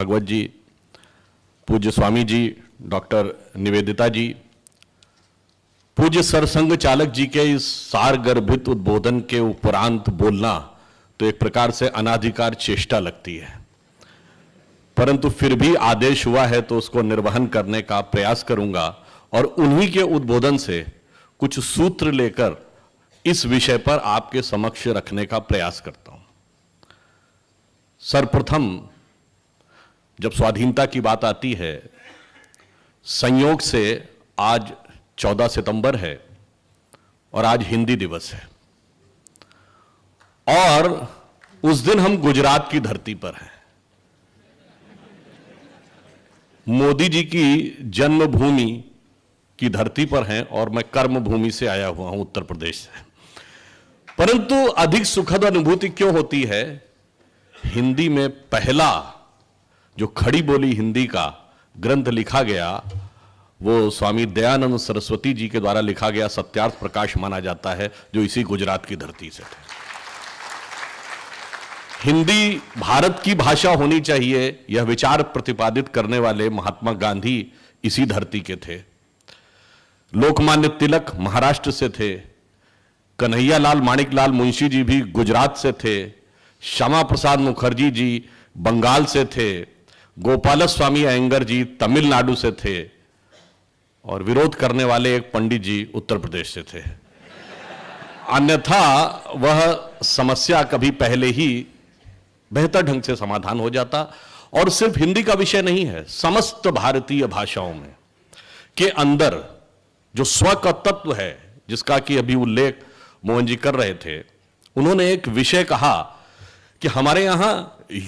भगवत जी, पूज्य स्वामी जी, डॉक्टर निवेदिता जी, पूज्य सरसंघ चालक जी के इस सारगर्भित उद्बोधन के उपरांत बोलना तो एक प्रकार से अनाधिकार चेष्टा लगती है, परंतु फिर भी आदेश हुआ है तो उसको निर्वहन करने का प्रयास करूंगा और उन्हीं के उद्बोधन से कुछ सूत्र लेकर इस विषय पर आपके समक्ष रखने का प्रयास करता हूं। सर्वप्रथम जब स्वाधीनता की बात आती है, संयोग से आज 14 सितंबर है और आज हिंदी दिवस है और उस दिन हम गुजरात की धरती पर हैं। मोदी जी की जन्मभूमि की धरती पर हैं और मैं कर्मभूमि से आया हुआ हूं, उत्तर प्रदेश से। परंतु अधिक सुखद अनुभूति क्यों होती है? हिंदी में पहला जो खड़ी बोली हिंदी का ग्रंथ लिखा गया वो स्वामी दयानंद सरस्वती जी के द्वारा लिखा गया सत्यार्थ प्रकाश माना जाता है, जो इसी गुजरात की धरती से थे। हिंदी भारत की भाषा होनी चाहिए, यह विचार प्रतिपादित करने वाले महात्मा गांधी इसी धरती के थे। लोकमान्य तिलक महाराष्ट्र से थे, कन्हैयालाल माणिकलाल मुंशी जी भी गुजरात से थे, श्यामा प्रसाद मुखर्जी जी बंगाल से थे, गोपाल स्वामी अयंगर जी तमिलनाडु से थे और विरोध करने वाले एक पंडित जी उत्तर प्रदेश से थे। अन्यथा वह समस्या कभी पहले ही बेहतर ढंग से समाधान हो जाता। और सिर्फ हिंदी का विषय नहीं है, समस्त भारतीय भाषाओं में के अंदर जो स्व का तत्व है, जिसका कि अभी उल्लेख मोहन जी कर रहे थे, उन्होंने एक विषय कहा कि हमारे यहां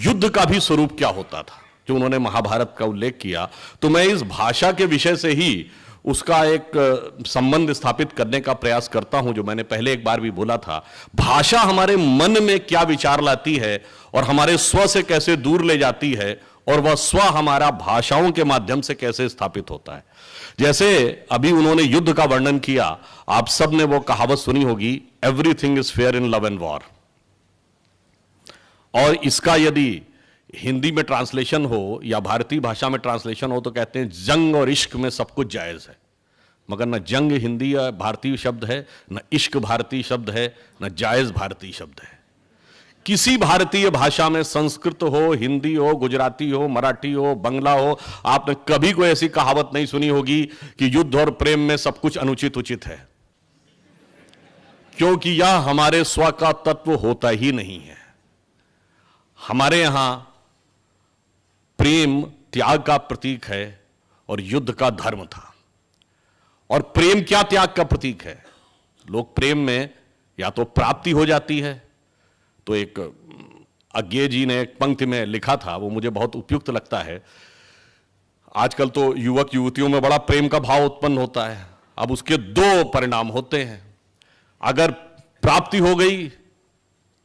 युद्ध का भी स्वरूप क्या होता था, जो उन्होंने महाभारत का उल्लेख किया। तो मैं इस भाषा के विषय से ही उसका एक संबंध स्थापित करने का प्रयास करता हूं, जो मैंने पहले एक बार भी बोला था। भाषा हमारे मन में क्या विचार लाती है और हमारे स्व से कैसे दूर ले जाती है, और वह स्व हमारा भाषाओं के माध्यम से कैसे स्थापित होता है। जैसे अभी उन्होंने युद्ध का वर्णन किया, आप सब ने वो कहावत सुनी होगी, everything is fair in love and war. और इसका यदि हिंदी में ट्रांसलेशन हो या भारतीय भाषा में ट्रांसलेशन हो तो कहते हैं जंग और इश्क में सब कुछ जायज है। मगर न जंग हिंदी या भारतीय शब्द है, न इश्क भारतीय शब्द है, न जायज भारतीय शब्द है। किसी भारतीय भाषा में, संस्कृत हो, हिंदी हो, गुजराती हो, मराठी हो, बंगला हो, आपने कभी कोई ऐसी कहावत नहीं सुनी होगी कि युद्ध और प्रेम में सब कुछ अनुचित उचित है, क्योंकि यह हमारे स्व का तत्व होता ही नहीं है। हमारे यहां प्रेम त्याग का प्रतीक है और युद्ध का धर्म था। और प्रेम क्या त्याग का प्रतीक है? लोग प्रेम में या तो प्राप्ति हो जाती है, तो एक अज्ञे जी ने एक पंक्ति में लिखा था, वो मुझे बहुत उपयुक्त लगता है। आजकल तो युवक युवतियों में बड़ा प्रेम का भाव उत्पन्न होता है। अब उसके दो परिणाम होते हैं। अगर प्राप्ति हो गई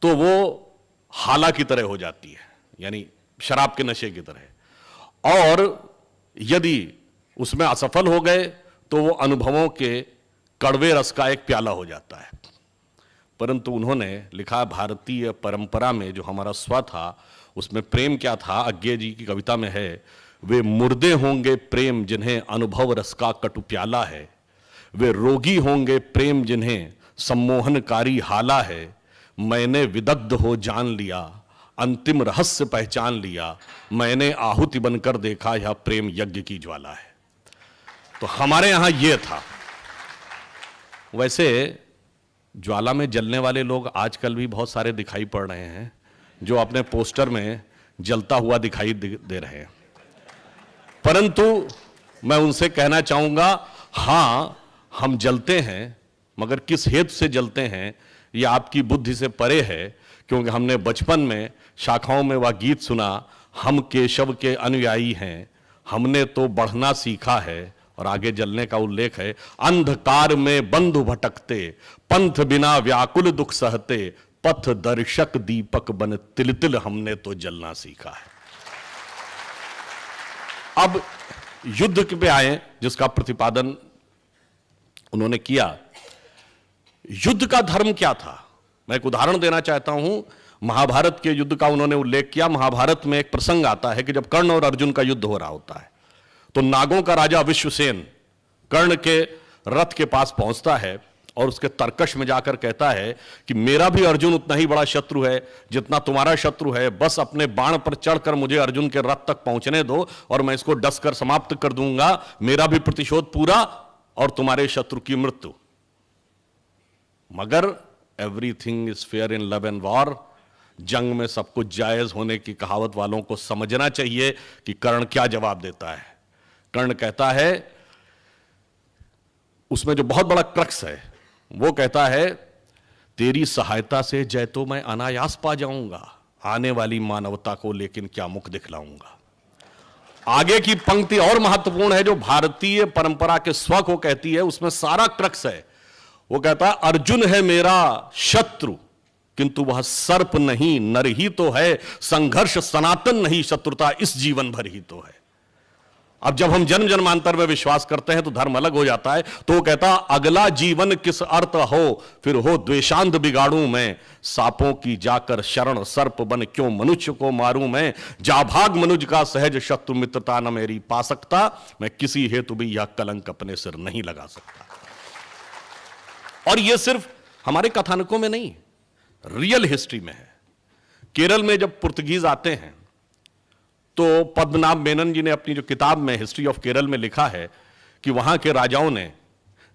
तो वो हाला की तरह हो जाती है, यानी शराब के नशे की तरह, और यदि उसमें असफल हो गए तो वो अनुभवों के कड़वे रस का एक प्याला हो जाता है। परंतु उन्होंने लिखा, भारतीय परंपरा में जो हमारा स्व था उसमें प्रेम क्या था? अज्ञे जी की कविता में है, वे मुर्दे होंगे प्रेम जिन्हें अनुभव रस का कटु प्याला है, वे रोगी होंगे प्रेम जिन्हें सम्मोहनकारी हाला है, मैंने विदग्ध हो जान लिया, अंतिम रहस्य पहचान लिया, मैंने आहुति बनकर देखा यह प्रेम यज्ञ की ज्वाला है। तो हमारे यहां यह था। वैसे ज्वाला में जलने वाले लोग आजकल भी बहुत सारे दिखाई पड़ रहे हैं, जो अपने पोस्टर में जलता हुआ दिखाई दे रहे हैं। परंतु मैं उनसे कहना चाहूंगा, हां हम जलते हैं, मगर किस हेतु से जलते हैं ये आपकी बुद्धि से परे है। क्योंकि हमने बचपन में शाखाओं में वह गीत सुना, हम केशव के अनुयायी हैं, हमने तो बढ़ना सीखा है, और आगे जलने का उल्लेख है, अंधकार में बंधु भटकते, पंथ बिना व्याकुल दुख सहते, पथ दर्शक दीपक बन तिल तिल हमने तो जलना सीखा है। अब युद्ध पे आए, जिसका प्रतिपादन उन्होंने किया। युद्ध का धर्म क्या था? मैं एक उदाहरण देना चाहता हूं। महाभारत के युद्ध का उन्होंने उल्लेख किया। महाभारत में एक प्रसंग आता है कि जब कर्ण और अर्जुन का युद्ध हो रहा होता है तो नागों का राजा विश्वसेन कर्ण के रथ के पास पहुंचता है और उसके तर्कश में जाकर कहता है कि मेरा भी अर्जुन उतना ही बड़ा शत्रु है जितना तुम्हारा शत्रु है, बस अपने बाण पर चढ़कर मुझे अर्जुन के रथ तक पहुंचने दो और मैं इसको डसकर समाप्त कर दूंगा, मेरा भी प्रतिशोध पूरा और तुम्हारे शत्रु की मृत्यु। मगर everything is fair in love and war, जंग में सब कुछ जायज होने की कहावत वालों को समझना चाहिए कि कर्ण क्या जवाब देता है। कर्ण कहता है, उसमें जो बहुत बड़ा क्रक्स है वो कहता है, तेरी सहायता से जय तो मैं अनायास पा जाऊंगा, आने वाली मानवता को लेकिन क्या मुख दिखलाऊंगा। आगे की पंक्ति और महत्वपूर्ण है जो भारतीय परंपरा के स्व को कहती है, उसमें सारा क्रक्स है। वो कहता है, अर्जुन है मेरा शत्रु किंतु वह सर्प नहीं नर ही तो है, संघर्ष सनातन नहीं शत्रुता इस जीवन भर ही तो है। अब जब हम जन्म जन्मांतर में विश्वास करते हैं तो धर्म अलग हो जाता है। तो वो कहता, अगला जीवन किस अर्थ हो, फिर हो द्वेषांध बिगाड़ूं मैं, सांपों की जाकर शरण सर्प बन क्यों मनुष्य को मारूं मैं, जा भाग मनुज का सहज शत्रु मित्रता न मेरी पा सकता, मैं किसी हेतु भी यह कलंक अपने सिर नहीं लगा सकता। और यह सिर्फ हमारे कथानकों में नहीं, रियल हिस्ट्री में है। केरल में जब पुर्तगीज आते हैं तो पद्मनाभ मेनन जी ने अपनी जो किताब में हिस्ट्री ऑफ केरल में लिखा है कि वहां के राजाओं ने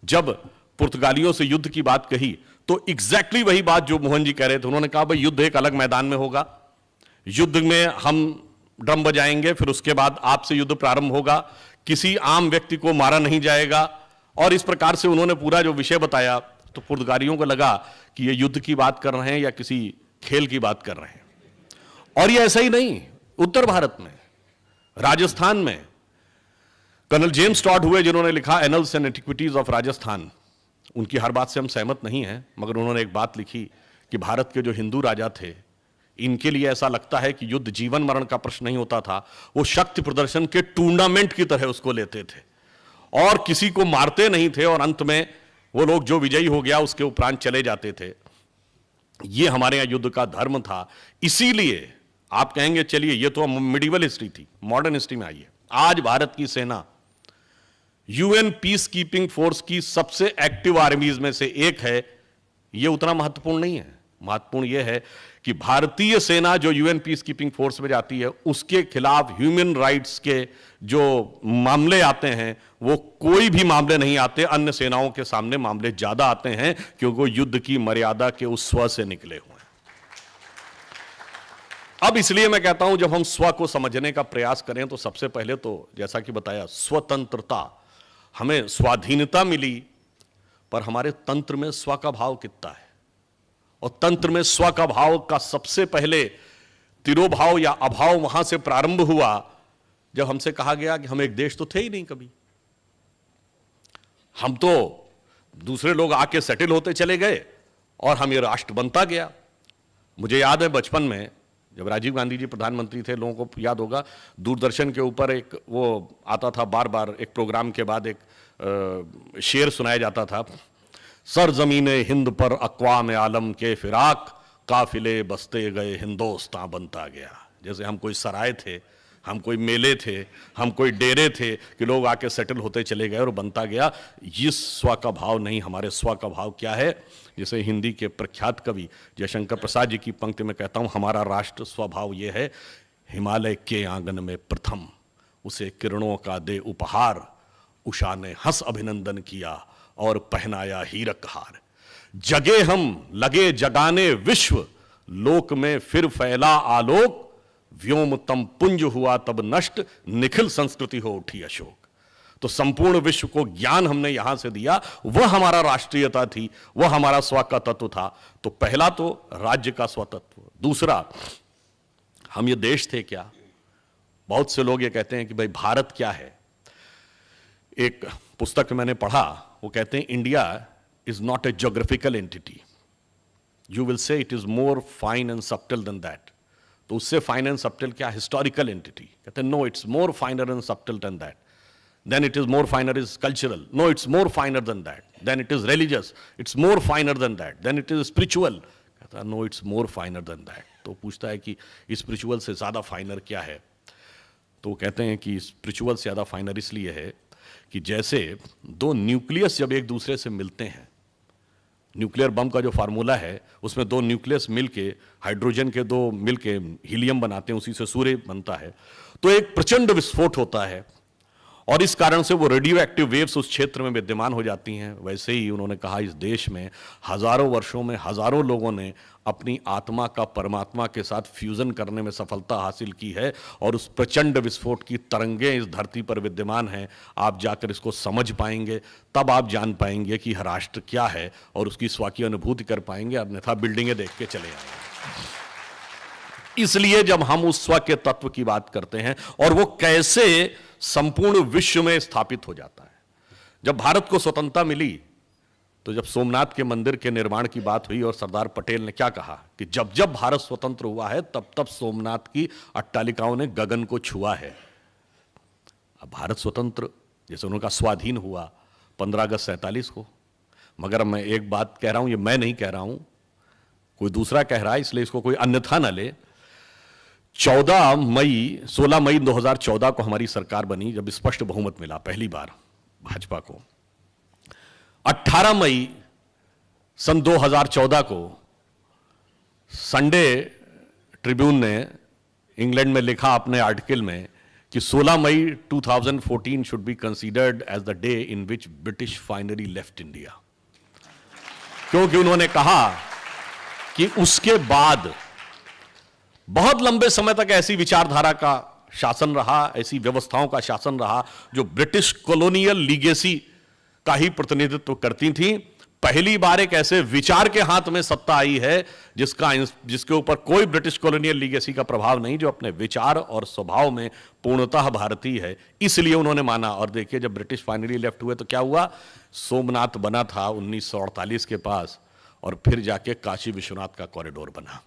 जब पुर्तगालियों से युद्ध की बात कही तो एग्जैक्टली वही बात जो मोहन जी कह रहे थे। उन्होंने कहा, भाई युद्ध एक अलग मैदान में होगा, युद्ध में हम ड्रम बजाएंगे, फिर उसके बाद आपसे युद्ध प्रारंभ होगा, किसी आम व्यक्ति को मारा नहीं जाएगा। और इस प्रकार से उन्होंने पूरा जो विषय बताया तो पुर्तगालियों को लगा कि ये युद्ध की बात कर रहे हैं या किसी खेल की बात कर रहे हैं। और ये ऐसा ही नहीं, उत्तर भारत में राजस्थान में कर्नल जेम्स टॉड हुए जिन्होंने लिखा annuls and antiquities of Rajasthan. उनकी हर बात से हम सहमत नहीं हैं, मगर उन्होंने एक बात लिखी कि भारत के जो हिंदू राजा थे इनके लिए ऐसा लगता है कि युद्ध जीवन मरण का प्रश्न नहीं होता था, वो शक्ति प्रदर्शन के टूर्नामेंट की तरह उसको लेते थे और किसी को मारते नहीं थे और अंत में वो लोग जो विजयी हो गया उसके उपरांत चले जाते थे। ये हमारे यहां युद्ध का धर्म था। इसीलिए आप कहेंगे चलिए ये तो मिडिवल हिस्ट्री थी, मॉडर्न हिस्ट्री में आइए। आज भारत की सेना यूएन पीस कीपिंग फोर्स की सबसे एक्टिव आर्मीज में से एक है। यह उतना महत्वपूर्ण नहीं है, महत्वपूर्ण यह है कि भारतीय सेना जो यूएन पीस कीपिंग फोर्स में जाती है उसके खिलाफ ह्यूमन राइट्स के जो मामले आते हैं वो कोई भी मामले नहीं आते, अन्य सेनाओं के सामने मामले ज्यादा आते हैं क्योंकि वो युद्ध की मर्यादा के उस स्व से निकले हुए हैं। अब इसलिए मैं कहता हूं जब हम स्व को समझने का प्रयास करें तो सबसे पहले तो जैसा कि बताया स्वतंत्रता, हमें स्वाधीनता मिली, पर हमारे तंत्र में स्व का भाव कितना है। और तंत्र में स्व का भाव का सबसे पहले तिरोभाव या अभाव वहां से प्रारंभ हुआ जब हमसे कहा गया कि हम एक देश तो थे ही नहीं कभी, हम तो दूसरे लोग आके सेटल होते चले गए और हम ये राष्ट्र बनता गया। मुझे याद है बचपन में जब राजीव गांधी जी प्रधानमंत्री थे, लोगों को याद होगा दूरदर्शन के ऊपर एक वो आता था, बार बार एक प्रोग्राम के बाद एक शेर सुनाया जाता था, सरजमीने हिंद पर अक़वाम आलम के फिराक, काफिले बसते गए हिंदोस्तां बनता गया। जैसे हम कोई सराय थे, हम कोई मेले थे, हम कोई डेरे थे कि लोग आके सेटल होते चले गए और बनता गया। ये स्व का भाव नहीं, हमारे स्व का भाव क्या है? जैसे हिंदी के प्रख्यात कवि जयशंकर प्रसाद जी की पंक्ति में कहता हूं, हमारा राष्ट्र स्वभाव ये है, हिमालय के आंगन में प्रथम उसे किरणों का दे उपहार, उषा ने हंस अभिनंदन किया और पहनाया हीरक हार। जगे हम लगे जगाने विश्व, लोक में फिर फैला आलोक, व्योम तम पुंज हुआ तब नष्ट, निखिल संस्कृति हो उठी अशोक। तो संपूर्ण विश्व को ज्ञान हमने यहां से दिया, वह हमारा राष्ट्रीयता थी, वह हमारा स्व का तत्व था। तो पहला तो राज्य का स्वतत्व, दूसरा हम ये देश थे क्या। बहुत से लोग ये कहते हैं कि भाई भारत क्या है। एक पुस्तक मैंने पढ़ा, वो कहते हैं India is not a geographical entity, you will say it is more fine and subtle than that. तो उससे फाइन एंड सब्टल क्या, हिस्टोरिकल एंटिटी। कहते हैं no, it's more finer and subtle than that. Then it is more finer is cultural. No, it's more finer than that. Then it is religious. It's more finer than that. Then it is spiritual. कहता no, it's more finer than that. तो पूछता है कि spiritual से ज़्यादा फाइनर क्या है, तो कहते हैं कि स्पिरिचुअल से ज़्यादा फाइनर इसलिए है कि जैसे दो न्यूक्लियस जब एक दूसरे से मिलते हैं, न्यूक्लियर बम का जो फार्मूला है उसमें दो न्यूक्लियस मिलके हाइड्रोजन के दो मिलके हीलियम बनाते हैं, उसी से सूर्य बनता है, तो एक प्रचंड विस्फोट होता है और इस कारण से वो रेडियो एक्टिव वेव्स उस क्षेत्र में विद्यमान हो जाती हैं। वैसे ही उन्होंने कहा इस देश में हजारों वर्षों में हजारों लोगों ने अपनी आत्मा का परमात्मा के साथ फ्यूजन करने में सफलता हासिल की है और उस प्रचंड विस्फोट की तरंगें इस धरती पर विद्यमान हैं। आप जाकर इसको समझ पाएंगे, तब आप जान पाएंगे कि राष्ट्र क्या है और उसकी स्व की अनुभूति कर पाएंगे, अन्यथा बिल्डिंगें देख के चले आएंगे। इसलिए जब हम उस स्व के तत्व की बात करते हैं और वो कैसे संपूर्ण विश्व में स्थापित हो जाता है। जब भारत को स्वतंत्रता मिली तो जब सोमनाथ के मंदिर के निर्माण की बात हुई और सरदार पटेल ने क्या कहा कि जब जब भारत स्वतंत्र हुआ है तब तब सोमनाथ की अट्टालिकाओं ने गगन को छुआ है। अब भारत स्वतंत्र जैसे उनका स्वाधीन हुआ 15 अगस्त 47 को, मगर मैं एक बात कह रहा हूं, ये मैं नहीं कह रहा हूं, कोई दूसरा कह रहा है, इसलिए इसको कोई अन्यथा न ले। 16 मई 2014 को हमारी सरकार बनी, जब स्पष्ट बहुमत मिला पहली बार भाजपा को। 18 मई सन 2014 को संडे ट्रिब्यून ने इंग्लैंड में लिखा अपने आर्टिकल में कि 16 मई 2014 should be considered as the day in which British finally left India, क्योंकि उन्होंने कहा कि उसके बाद बहुत लंबे समय तक ऐसी विचारधारा का शासन रहा, ऐसी व्यवस्थाओं का शासन रहा जो ब्रिटिश कॉलोनियल लीगेसी का ही प्रतिनिधित्व करती थी। पहली बार एक ऐसे विचार के हाथ में सत्ता आई है जिसके ऊपर कोई ब्रिटिश कॉलोनियल लीगेसी का प्रभाव नहीं, जो अपने विचार और स्वभाव में पूर्णतः भारतीय है। इसलिए उन्होंने माना। और देखिए जब ब्रिटिश फाइनली लेफ्ट हुए तो क्या हुआ, सोमनाथ बना था 1948 के पास और फिर जाके काशी विश्वनाथ का कॉरिडोर बना,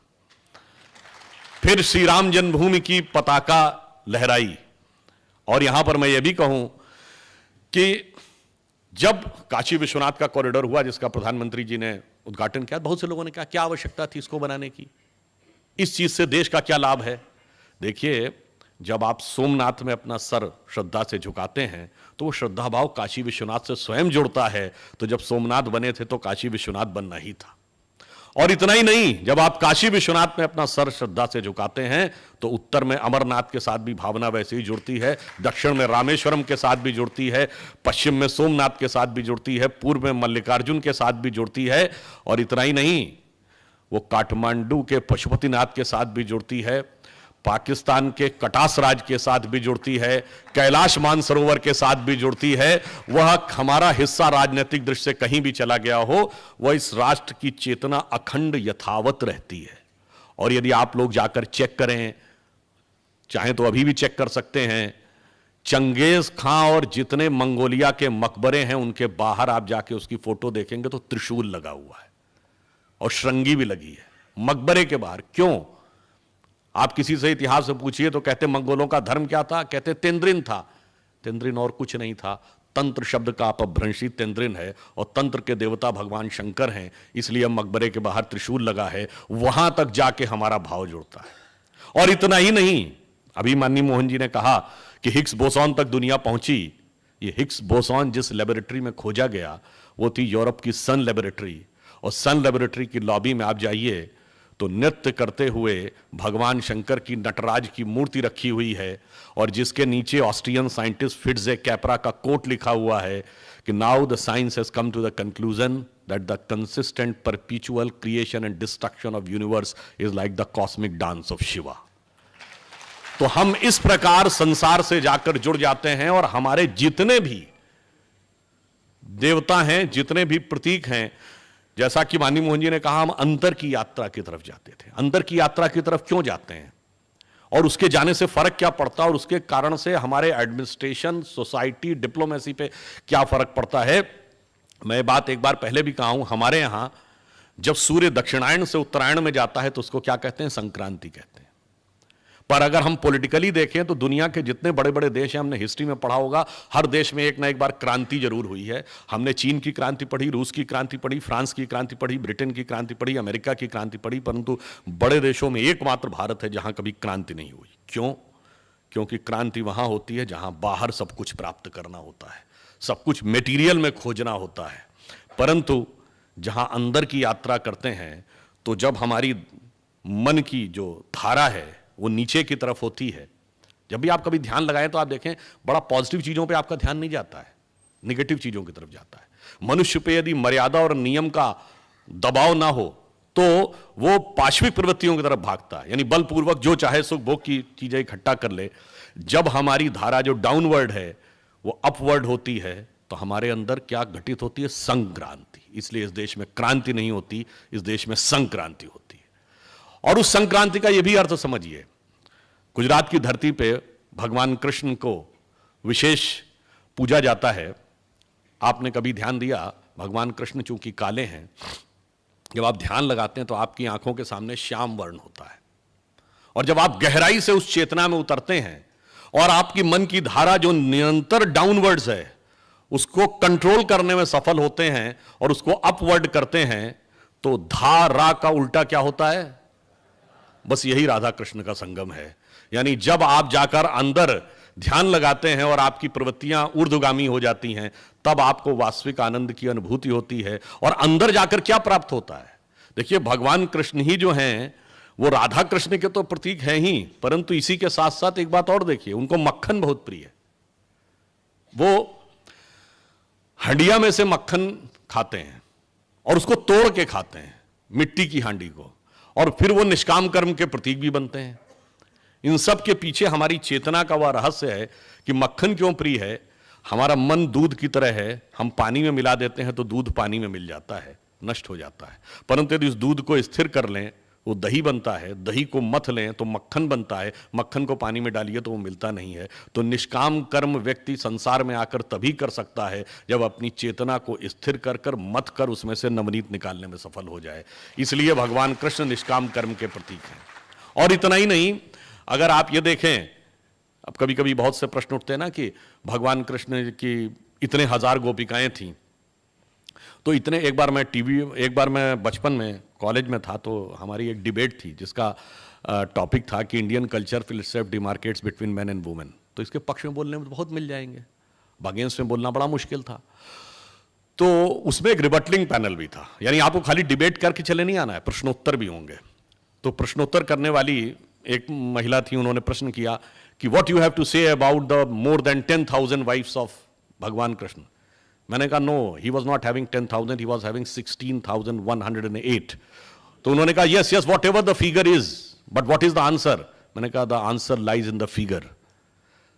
फिर श्री राम जन्मभूमि की पताका लहराई। और यहां पर मैं यह भी कहूं कि जब काशी विश्वनाथ का कॉरिडोर हुआ जिसका प्रधानमंत्री जी ने उद्घाटन किया, बहुत से लोगों ने कहा क्या आवश्यकता थी इसको बनाने की, इस चीज से देश का क्या लाभ है। देखिए जब आप सोमनाथ में अपना सर श्रद्धा से झुकाते हैं तो वो श्रद्धा भाव काशी विश्वनाथ से स्वयं जुड़ता है। तो जब सोमनाथ बने थे तो काशी विश्वनाथ बनना ही था। और इतना ही नहीं, जब आप काशी विश्वनाथ में अपना सर श्रद्धा से झुकाते हैं तो उत्तर में अमरनाथ के साथ भी भावना वैसे ही जुड़ती है, दक्षिण में रामेश्वरम के साथ भी जुड़ती है, पश्चिम में सोमनाथ के साथ भी जुड़ती है, पूर्व में मल्लिकार्जुन के साथ भी जुड़ती है। और इतना ही नहीं, वो काठमांडू के पशुपतिनाथ के साथ भी जुड़ती है, पाकिस्तान के कटास राज के साथ भी जुड़ती है, कैलाश मानसरोवर के साथ भी जुड़ती है। वह हमारा हिस्सा राजनीतिक दृष्टि से कहीं भी चला गया हो, वह इस राष्ट्र की चेतना अखंड यथावत रहती है। और यदि आप लोग जाकर चेक करें, चाहे तो अभी भी चेक कर सकते हैं, चंगेज खां और जितने मंगोलिया के मकबरे हैं उनके बाहर आप जाके उसकी फोटो देखेंगे तो त्रिशूल लगा हुआ है और श्रृंगी भी लगी है मकबरे के बाहर। क्यों? आप किसी से इतिहास से पूछिए तो कहते मंगोलों का धर्म क्या था, कहते तेंद्रिन था। तेंद्रिन और कुछ नहीं था, तंत्र शब्द का अपभ्रंशी तेंद्रिन है और तंत्र के देवता भगवान शंकर हैं, इसलिए मकबरे के बाहर त्रिशूल लगा है। वहां तक जाके हमारा भाव जुड़ता है। और इतना ही नहीं, अभी माननीय मोहन जी ने कहा कि हिग्स बोसॉन तक दुनिया पहुंची। ये हिग्स बोसॉन जिस लेबोरेटरी में खोजा गया वो थी यूरोप की सन लेबोरेटरी, और सन लेबोरेटरी की लॉबी में आप जाइए तो नृत्य करते हुए भगवान शंकर की नटराज की मूर्ति रखी हुई है और जिसके नीचे ऑस्ट्रियन साइंटिस्ट फिट्जे कैपरा का कोट लिखा हुआ है कि now the science has come to the conclusion that the consistent perpetual creation and destruction of universe is like the cosmic dance of Shiva. तो हम इस प्रकार संसार से जाकर जुड़ जाते हैं और हमारे जितने भी देवता हैं, जितने भी प्रतीक हैं, जैसा कि माननीय मोहन जी ने कहा, हम अंतर की यात्रा की तरफ जाते थे। अंतर की यात्रा की तरफ क्यों जाते हैं और उसके जाने से फर्क क्या पड़ता है और उसके कारण से हमारे एडमिनिस्ट्रेशन, सोसाइटी, डिप्लोमेसी पे क्या फर्क पड़ता है। मैं बात एक बार पहले भी कहा हूं, हमारे यहां जब सूर्य दक्षिणायन से उत्तरायण में जाता है तो उसको क्या कहते हैं? संक्रांति कहते हैं। पर अगर हम पॉलिटिकली देखें तो दुनिया के जितने बड़े बड़े देश हैं, हमने हिस्ट्री में पढ़ा होगा, हर देश में एक ना एक बार क्रांति जरूर हुई है। हमने चीन की क्रांति पढ़ी, रूस की क्रांति पढ़ी, फ्रांस की क्रांति पढ़ी, ब्रिटेन की क्रांति पढ़ी, अमेरिका की क्रांति पढ़ी, परंतु बड़े देशों में एकमात्र भारत है जहां कभी क्रांति नहीं हुई। क्यों? क्योंकि क्रांति वहां होती है जहां बाहर सब कुछ प्राप्त करना होता है, सब कुछ मेटीरियल में खोजना होता है, परंतु जहां अंदर की यात्रा करते हैं तो जब हमारी मन की जो धारा है वो नीचे की तरफ होती है, जब भी आप कभी ध्यान लगाएं तो आप देखें बड़ा पॉजिटिव चीजों पे आपका ध्यान नहीं जाता है, निगेटिव चीजों की तरफ जाता है। मनुष्य पे यदि मर्यादा और नियम का दबाव ना हो तो वो पाश्विक प्रवृत्तियों की तरफ भागता है, यानी बलपूर्वक जो चाहे सुख भोग की चीजें इकट्ठा कर ले। जब हमारी धारा जो डाउनवर्ड है वो अपवर्ड होती है तो हमारे अंदर क्या घटित होती है? संक्रांति। इसलिए इस देश में क्रांति नहीं होती, इस देश में संक्रांति होती है। और उस संक्रांति का यह भी अर्थ समझिए, गुजरात की धरती पे भगवान कृष्ण को विशेष पूजा जाता है। आपने कभी ध्यान दिया, भगवान कृष्ण चूंकि काले हैं, जब आप ध्यान लगाते हैं तो आपकी आंखों के सामने श्याम वर्ण होता है, और जब आप गहराई से उस चेतना में उतरते हैं और आपकी मन की धारा जो निरंतर डाउनवर्ड्स है उसको कंट्रोल करने में सफल होते हैं और उसको अपवर्ड करते हैं, तो धारा का उल्टा क्या होता है? बस यही राधा कृष्ण का संगम है। यानी जब आप जाकर अंदर ध्यान लगाते हैं और आपकी प्रवृत्तियां ऊर्ध्वगामी हो जाती हैं, तब आपको वास्तविक आनंद की अनुभूति होती है। और अंदर जाकर क्या प्राप्त होता है? देखिए, भगवान कृष्ण ही जो हैं वो राधा कृष्ण के तो प्रतीक हैं ही, परंतु इसी के साथ साथ एक बात और देखिए, उनको मक्खन बहुत प्रिय है। वो हंडिया में से मक्खन खाते हैं और उसको तोड़ के खाते हैं, मिट्टी की हांडी को, और फिर वो निष्काम कर्म के प्रतीक भी बनते हैं। इन सब के पीछे हमारी चेतना का वह रहस्य है कि मक्खन क्यों प्रिय है। हमारा मन दूध की तरह है, हम पानी में मिला देते हैं तो दूध पानी में मिल जाता है, नष्ट हो जाता है, परंतु यदि उस दूध को स्थिर कर लें वो दही बनता है, दही को मथ लें तो मक्खन बनता है, मक्खन को पानी में डालिए तो वो मिलता नहीं है। तो निष्काम कर्म व्यक्ति संसार में आकर तभी कर सकता है जब अपनी चेतना को स्थिर कर कर मथ कर उसमें से नवनीत निकालने में सफल हो जाए। इसलिए भगवान कृष्ण निष्काम कर्म के प्रतीक हैं। और इतना ही नहीं, अगर आप ये देखें, अब कभी कभी बहुत से प्रश्न उठते हैं ना कि भगवान कृष्ण की इतने हजार गोपिकाएं थीं, तो इतने एक बार मैं बचपन में कॉलेज में था तो हमारी एक डिबेट थी जिसका टॉपिक था कि Indian culture fill itself demarcates between man and women. तो इसके पक्ष में बोलने में तो बहुत मिल जाएंगे, अगेंस्ट में बोलना बड़ा मुश्किल था। तो उसमें एक रिबटलिंग पैनल भी था, यानी आपको खाली डिबेट करके चले नहीं आना है, प्रश्नोत्तर भी होंगे। तो प्रश्नोत्तर करने वाली एक महिला थी, उन्होंने प्रश्न किया कि what you have to say about the more than 10,000 wives of Bhagwan Krishna. मैंने कहा no, he was not having 10,000, he was having 16,108। तो उन्होंने कहा yes yes whatever the figure is, but what is the answer? मैंने कहा the answer lies in the figure.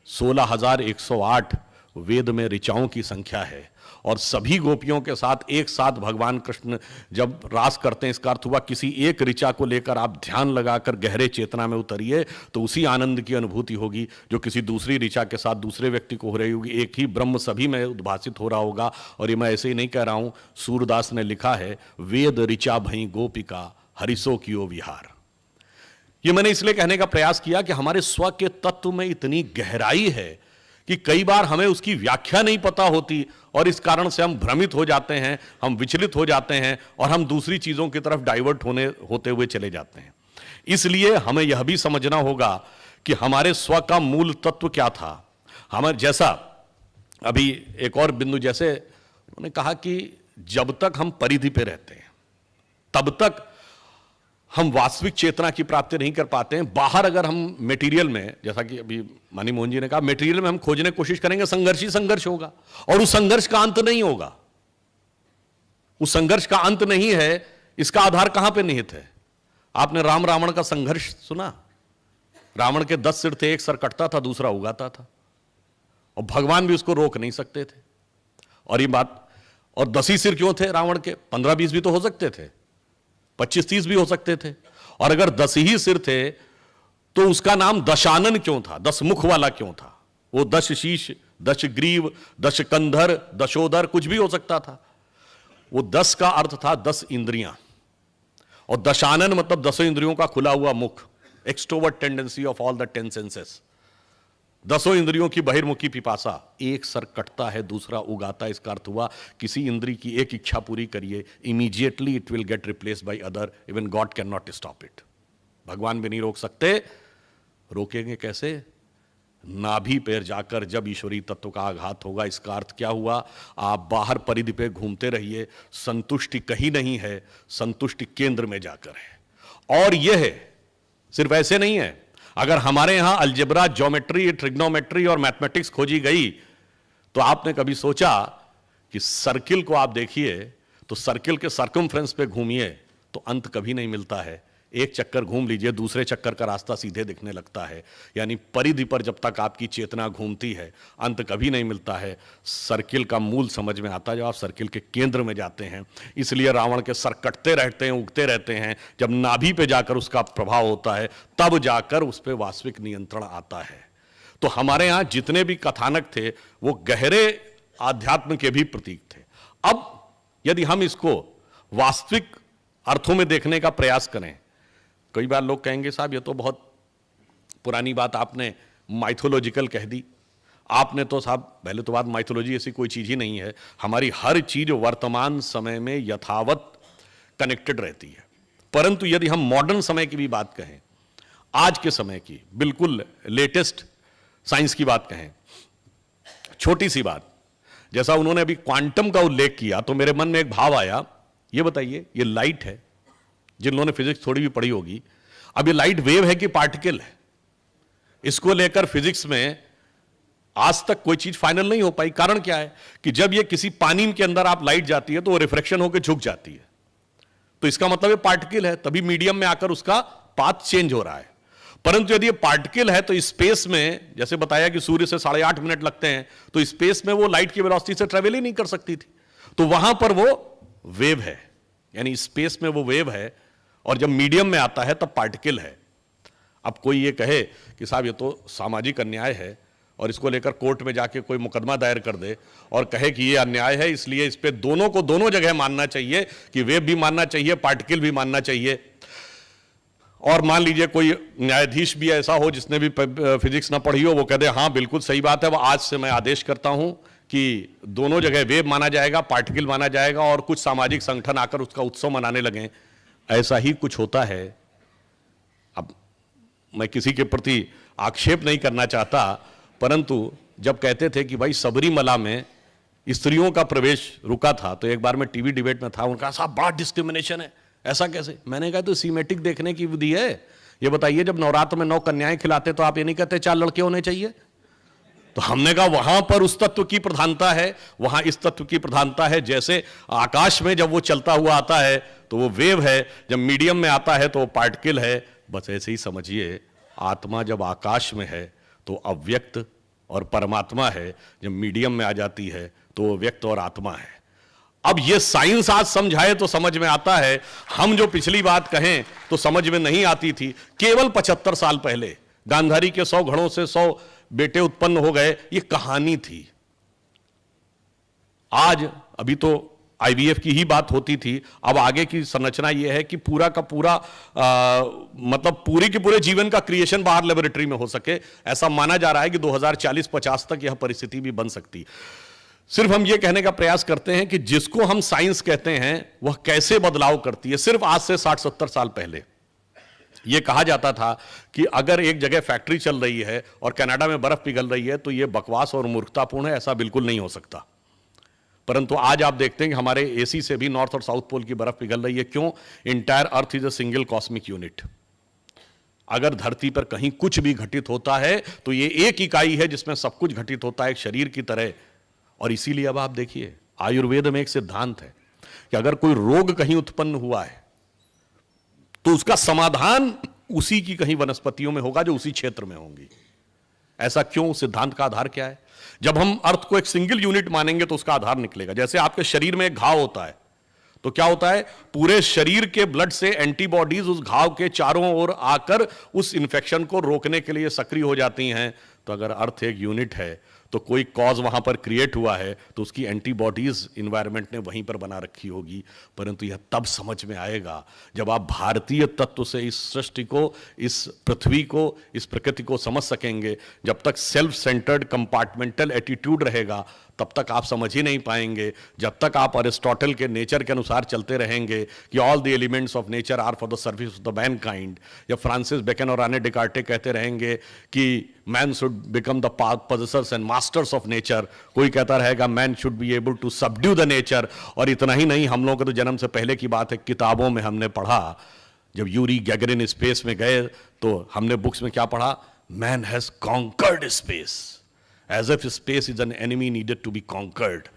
16,108 वेद में ऋचाओं की संख्या है, और सभी गोपियों के साथ एक साथ भगवान कृष्ण जब रास करते हैं, इसका अर्थ हुआ किसी एक ऋचा को लेकर आप ध्यान लगाकर गहरे चेतना में उतरिए तो उसी आनंद की अनुभूति होगी जो किसी दूसरी ऋचा के साथ दूसरे व्यक्ति को हो रही होगी। एक ही ब्रह्म सभी में उद्भासित हो रहा होगा। और ये मैं ऐसे ही नहीं कह रहा हूं, सूरदास ने लिखा है, वेद ऋचा भई गोपिका हरिसो कियो विहार। ये मैंने इसलिए कहने का प्रयास किया कि हमारे स्व के तत्व में इतनी गहराई है कि कई बार हमें उसकी व्याख्या नहीं पता होती, और इस कारण से हम भ्रमित हो जाते हैं, हम विचलित हो जाते हैं और हम दूसरी चीजों की तरफ डाइवर्ट होते हुए चले जाते हैं। इसलिए हमें यह भी समझना होगा कि हमारे स्व का मूल तत्व क्या था। हमें जैसा अभी एक और बिंदु, जैसे उन्होंने कहा कि जब तक हम परिधि पे रहते हैं तब तक हम वास्तविक चेतना की प्राप्ति नहीं कर पाते हैं। बाहर अगर हम मेटीरियल में, जैसा कि अभी मानी मोहन जी ने कहा, मेटीरियल में हम खोजने की कोशिश करेंगे, संघर्ष ही संघर्ष होगा, और उस संघर्ष का अंत नहीं होगा। उस संघर्ष का अंत नहीं है, इसका आधार कहां पे निहित है? आपने राम रावण का संघर्ष सुना? रावण के 10 सिर थे, एक सर कटता था, दूसरा उगाता था, और भगवान भी उसको रोक नहीं सकते थे। और ये बात, और 10 ही सिर क्यों थे रावण के? 15-20 भी तो हो सकते थे, 25-30 भी हो सकते थे। और अगर 10 ही सिर थे तो उसका नाम दशानन क्यों था? 10 मुख वाला क्यों था? वो 10 शीश, 10 ग्रीव, 10 कंधर, दशोदर, कुछ भी हो सकता था। वो 10 का अर्थ था 10 इंद्रियां, और दशानन मतलब 10 इंद्रियों का खुला हुआ मुख। Extrovert tendency of all the 10 senses, 10 इंद्रियों की बहिर्मुखी पिपासा, एक सर कटता है दूसरा उगाता है। इसका अर्थ हुआ किसी इंद्री की एक इच्छा पूरी करिए, immediately it will get replaced by other, even God can not stop it. भगवान भी नहीं रोक सकते। रोकेंगे कैसे? नाभि पर जाकर जब ईश्वरीय तत्व का आघात होगा। इसका अर्थ क्या हुआ? आप बाहर परिधि पे घूमते रहिए, संतुष्टि कहीं नहीं है, संतुष्टि केंद्र में जाकर है। और यह सिर्फ ऐसे नहीं है, अगर हमारे यहां अलजेब्रा, ज्योमेट्री, ट्रिग्नोमेट्री और मैथमेटिक्स खोजी गई तो आपने कभी सोचा कि सर्किल को आप देखिए तो सर्किल के सर्कमफ्रेंस पे घूमिए तो अंत कभी नहीं मिलता है। एक चक्कर घूम लीजिए, दूसरे चक्कर का रास्ता सीधे दिखने लगता है। यानी परिधि पर जब तक आपकी चेतना घूमती है अंत कभी नहीं मिलता है। सर्किल का मूल समझ में आता है जब आप सर्किल के केंद्र में जाते हैं। इसलिए रावण के सर कटते रहते हैं, उगते रहते हैं। जब नाभि पे जाकर उसका प्रभाव होता है तब जाकर उस पर वास्तविक नियंत्रण आता है। तो हमारे यहां जितने भी कथानक थे वो गहरे आध्यात्म के भी प्रतीक थे। अब यदि हम इसको वास्तविक अर्थों में देखने का प्रयास करें, कई बार लोग कहेंगे साहब ये तो बहुत पुरानी बात आपने माइथोलॉजिकल कह दी। आपने तो साहब पहले तो बात, माइथोलॉजी ऐसी कोई चीज ही नहीं है। हमारी हर चीज वर्तमान समय में यथावत कनेक्टेड रहती है। परंतु यदि हम मॉडर्न समय की भी बात कहें, आज के समय की बिल्कुल लेटेस्ट साइंस की बात कहें, छोटी सी बात, जैसा उन्होंने अभी क्वांटम का उल्लेख किया तो मेरे मन में एक भाव आया। ये बताइए, ये लाइट है, जिन लोगों ने फिजिक्स थोड़ी भी पढ़ी होगी, अब ये लाइट वेव है कि पार्टिकल है? इसको लेकर फिजिक्स में आज तक कोई चीज फाइनल नहीं हो पाई। कारण क्या है कि जब ये किसी पानी के अंदर आप लाइट जाती है तो वो रिफ्रैक्शन होकर झुक जाती है, तो इसका मतलब ये पार्टिकल है, तभी मीडियम में आकर उसका पाथ चेंज हो रहा है। परंतु यदि ये पार्टिकल है तो स्पेस में, जैसे बताया कि सूर्य से 8.5 मिनट लगते हैं, तो स्पेस में वो लाइट की वेलोसिटी से ट्रेवल ही नहीं कर सकती थी। तो वहां पर वो वेव है, यानी स्पेस में वो वेव है, और जब मीडियम में आता है तब पार्टिकल है। अब कोई ये कहे कि साहब ये तो सामाजिक अन्याय है और इसको लेकर कोर्ट में जाके कोई मुकदमा दायर कर दे और कहे कि ये अन्याय है, इसलिए इस पे दोनों को दोनों जगह मानना चाहिए, कि वेव भी मानना चाहिए, पार्टिकल भी मानना चाहिए। और मान लीजिए कोई न्यायाधीश भी ऐसा हो जिसने भी फिजिक्स ना पढ़ी हो, वो कह दे हाँ बिल्कुल सही बात है, वो आज से मैं आदेश करता हूं कि दोनों जगह वेव माना जाएगा, पार्टिकल माना जाएगा, और कुछ सामाजिक संगठन आकर उसका उत्सव मनाने लगें। ऐसा ही कुछ होता है। अब मैं किसी के प्रति आक्षेप नहीं करना चाहता, परंतु जब कहते थे कि भाई सबरीमला में स्त्रियों का प्रवेश रुका था, तो एक बार मैं टीवी डिबेट में था, उनका साहब बड़ा डिस्क्रिमिनेशन है, ऐसा कैसे? मैंने कहा तो सीमेटिक देखने की विधि है। ये बताइए, जब नवरात्र में 9 कन्याएं खिलाते तो आप ये नहीं कहते 4 लड़के होने चाहिए? तो हमने कहा वहां पर उस तत्व की प्रधानता है, वहां इस तत्व की प्रधानता है। जैसे आकाश में जब वो चलता हुआ आता है तो वो वेव है, जब मीडियम में आता है तो वो पार्टिकल है। बस ऐसे ही समझिए, आत्मा जब आकाश में है तो अव्यक्त और परमात्मा है, जब मीडियम में आ जाती है तो वो व्यक्त और आत्मा है। अब ये साइंस आज समझाए तो समझ में आता है, हम जो पिछली बात कहें तो समझ में नहीं आती थी। केवल 75 साल पहले गांधारी के 100 घड़ों से 100 बेटे उत्पन्न हो गए, ये कहानी थी। आज अभी तो आईवीएफ की ही बात होती थी, अब आगे की संरचना यह है कि पूरा का पूरा मतलब पूरे के पूरे जीवन का क्रिएशन बाहर लेबोरेटरी में हो सके। ऐसा माना जा रहा है कि 2040-50 तक यह परिस्थिति भी बन सकती। सिर्फ हम यह कहने का प्रयास करते हैं कि जिसको हम साइंस कहते हैं वह कैसे बदलाव करती है। सिर्फ आज से 60-70 साल पहले यह कहा जाता था कि अगर एक जगह फैक्ट्री चल रही है और कनाडा में बर्फ पिघल रही है तो यह बकवास और मूर्खतापूर्ण है, ऐसा बिल्कुल नहीं हो सकता। परंतु आज आप देखते हैं कि हमारे एसी से भी नॉर्थ और साउथ पोल की बर्फ पिघल रही है। क्यों? Entire earth is a single cosmic unit. अगर धरती पर कहीं कुछ भी घटित होता है तो यह एक इकाई है जिसमें सब कुछ घटित होता है, एक शरीर की तरह। और इसीलिए अब आप देखिए, आयुर्वेद में एक सिद्धांत है कि अगर कोई रोग कहीं उत्पन्न हुआ है तो उसका समाधान उसी की कहीं वनस्पतियों में होगा जो उसी क्षेत्र में होंगी। ऐसा क्यों? सिद्धांत का आधार क्या है? जब हम अर्थ को एक सिंगल यूनिट मानेंगे तो उसका आधार निकलेगा। जैसे आपके शरीर में एक घाव होता है तो क्या होता है, पूरे शरीर के ब्लड से एंटीबॉडीज उस घाव के चारों ओर आकर उस इंफेक्शन को रोकने के लिए सक्रिय हो जाती हैं। तो अगर अर्थ एक यूनिट है तो कोई कॉज वहां पर क्रिएट हुआ है तो उसकी एंटीबॉडीज इन्वायरमेंट ने वहीं पर बना रखी होगी। परंतु यह तब समझ में आएगा जब आप भारतीय तत्व से इस सृष्टि को, इस पृथ्वी को, इस प्रकृति को समझ सकेंगे। जब तक सेल्फ सेंटर्ड कंपार्टमेंटल एटीट्यूड रहेगा तब तक आप समझ ही नहीं पाएंगे। जब तक आप अरिस्टोटल के नेचर के अनुसार चलते रहेंगे कि all the elements of nature are for the service of the mankind, या फ्रांसिस बेकन और आने डिकार्टे कहते रहेंगे कि man should become the possessors and masters of nature, कोई कहता रहेगा man should be able to subdue the nature. और इतना ही नहीं, हम लोगों के तो जन्म से पहले की बात है, किताबों में हमने पढ़ा, जब यूरी गैगरिन स्पेस में गए तो हमने बुक्स में क्या पढ़ा? Man has conquered space, as if space is an enemy needed to be conquered.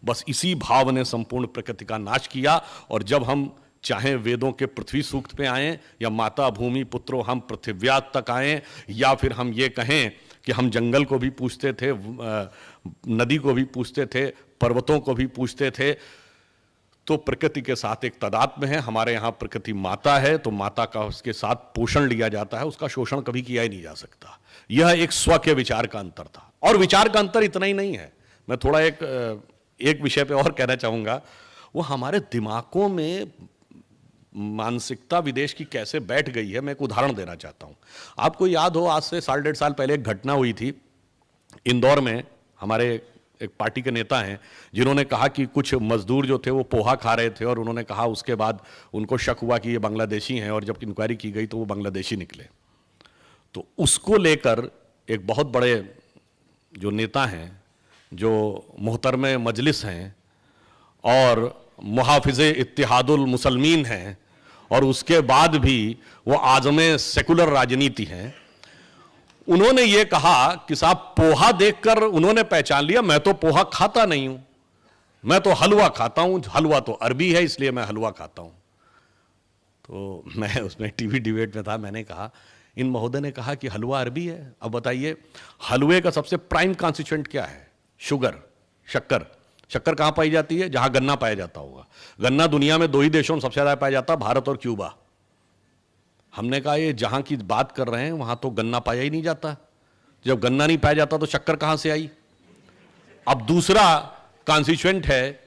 बस इसी भाव ने संपूर्ण प्रकृति का नाश किया। और जब हम चाहे वेदों के पृथ्वी सूक्त पे आए, या माता भूमि पुत्रो हम पृथिव्यात तक आए, या फिर हम ये कहें कि हम जंगल को भी पूछते थे, नदी को भी पूछते थे, पर्वतों को भी पूछते थे, तो प्रकृति के साथ एक तादात्म्य है। हमारे यहाँ प्रकृति माता है, तो माता का उसके साथ पोषण लिया जाता है, उसका शोषण कभी किया ही नहीं जा सकता। यह एक स्व के विचार का अंतर था। और विचार का अंतर इतना ही नहीं है, मैं थोड़ा एक विषय पे और कहना चाहूंगा। वो हमारे दिमागों में मानसिकता विदेश की कैसे बैठ गई है, मैं एक उदाहरण देना चाहता हूं। आपको याद हो, आज से 1.5 साल पहले एक घटना हुई थी इंदौर में। हमारे एक पार्टी के नेता हैं जिन्होंने कहा कि कुछ मजदूर जो थे वो पोहा खा रहे थे, और उन्होंने कहा, उसके बाद उनको शक हुआ कि ये बांग्लादेशी हैं, और जब इंक्वायरी की गई तो वो बांग्लादेशी निकले। तो उसको लेकर एक बहुत बड़े जो नेता हैं, जो मोहतरमे मजलिस हैं और मुहाफिज़े इत्तिहादुल मुसलमीन हैं, और उसके बाद भी वो आज़मे सेकुलर राजनीति हैं, उन्होंने ये कहा कि साहब, पोहा देखकर उन्होंने पहचान लिया, मैं तो पोहा खाता नहीं हूं, मैं तो हलवा खाता हूं, हलवा तो अरबी है इसलिए मैं हलवा खाता हूं। तो मैं उसमें टीवी डिबेट में था, मैंने कहा, इन महोदय ने कहा कि हलवा अरबी है, अब बताइए हलवे का सबसे प्राइम कॉन्स्टिट्यूएंट क्या है? शुगर, शक्कर। शक्कर कहां पाई जाती है? जहां गन्ना पाया जाता होगा। गन्ना दुनिया में 2 ही देशों में सबसे ज्यादा पाया जाता है, भारत और क्यूबा। हमने कहा ये जहां की बात कर रहे हैं वहां तो गन्ना पाया ही नहीं जाता। जब गन्ना नहीं पाया जाता तो शक्कर कहां से आई? अब दूसरा कॉन्स्टिट्यूएंट है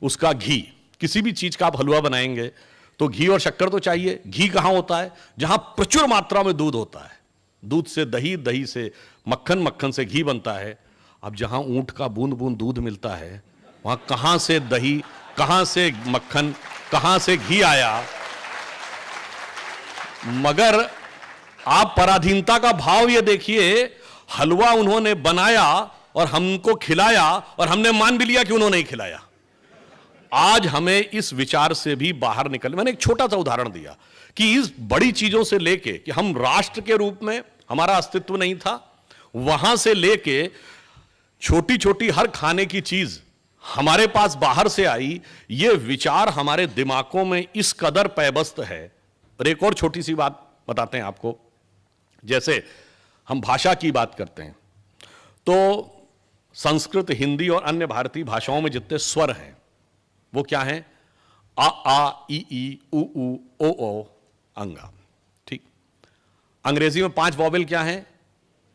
उसका घी। किसी भी चीज का आप हलवा बनाएंगे तो घी और शक्कर तो चाहिए। घी कहां होता है? जहां प्रचुर मात्रा में दूध होता है। दूध से दही, दही से मक्खन, मक्खन से घी बनता है। अब जहां ऊंट का बूंद बूंद दूध मिलता है वहां कहां से दही, कहां से मक्खन, कहां से घी आया? मगर आप पराधीनता का भाव ये देखिए, हलवा उन्होंने बनाया और हमको खिलाया, और हमने मान भी लिया कि उन्होंने ही खिलाया। आज हमें इस विचार से भी बाहर निकल, मैंने एक छोटा सा उदाहरण दिया कि इस बड़ी चीजों से लेके कि हम राष्ट्र के रूप में हमारा अस्तित्व नहीं था, वहां से लेके छोटी छोटी हर खाने की चीज हमारे पास बाहर से आई, ये विचार हमारे दिमागों में इस कदर पैबस्त है। और एक और छोटी सी बात बताते हैं आपको, जैसे हम भाषा की बात करते हैं तो संस्कृत, हिंदी और अन्य भारतीय भाषाओं में जितने स्वर हैं वो क्या हैं? आ, ई, उ, ओ, अंगा। ठीक। अंग्रेजी में 5 वॉवेल क्या हैं?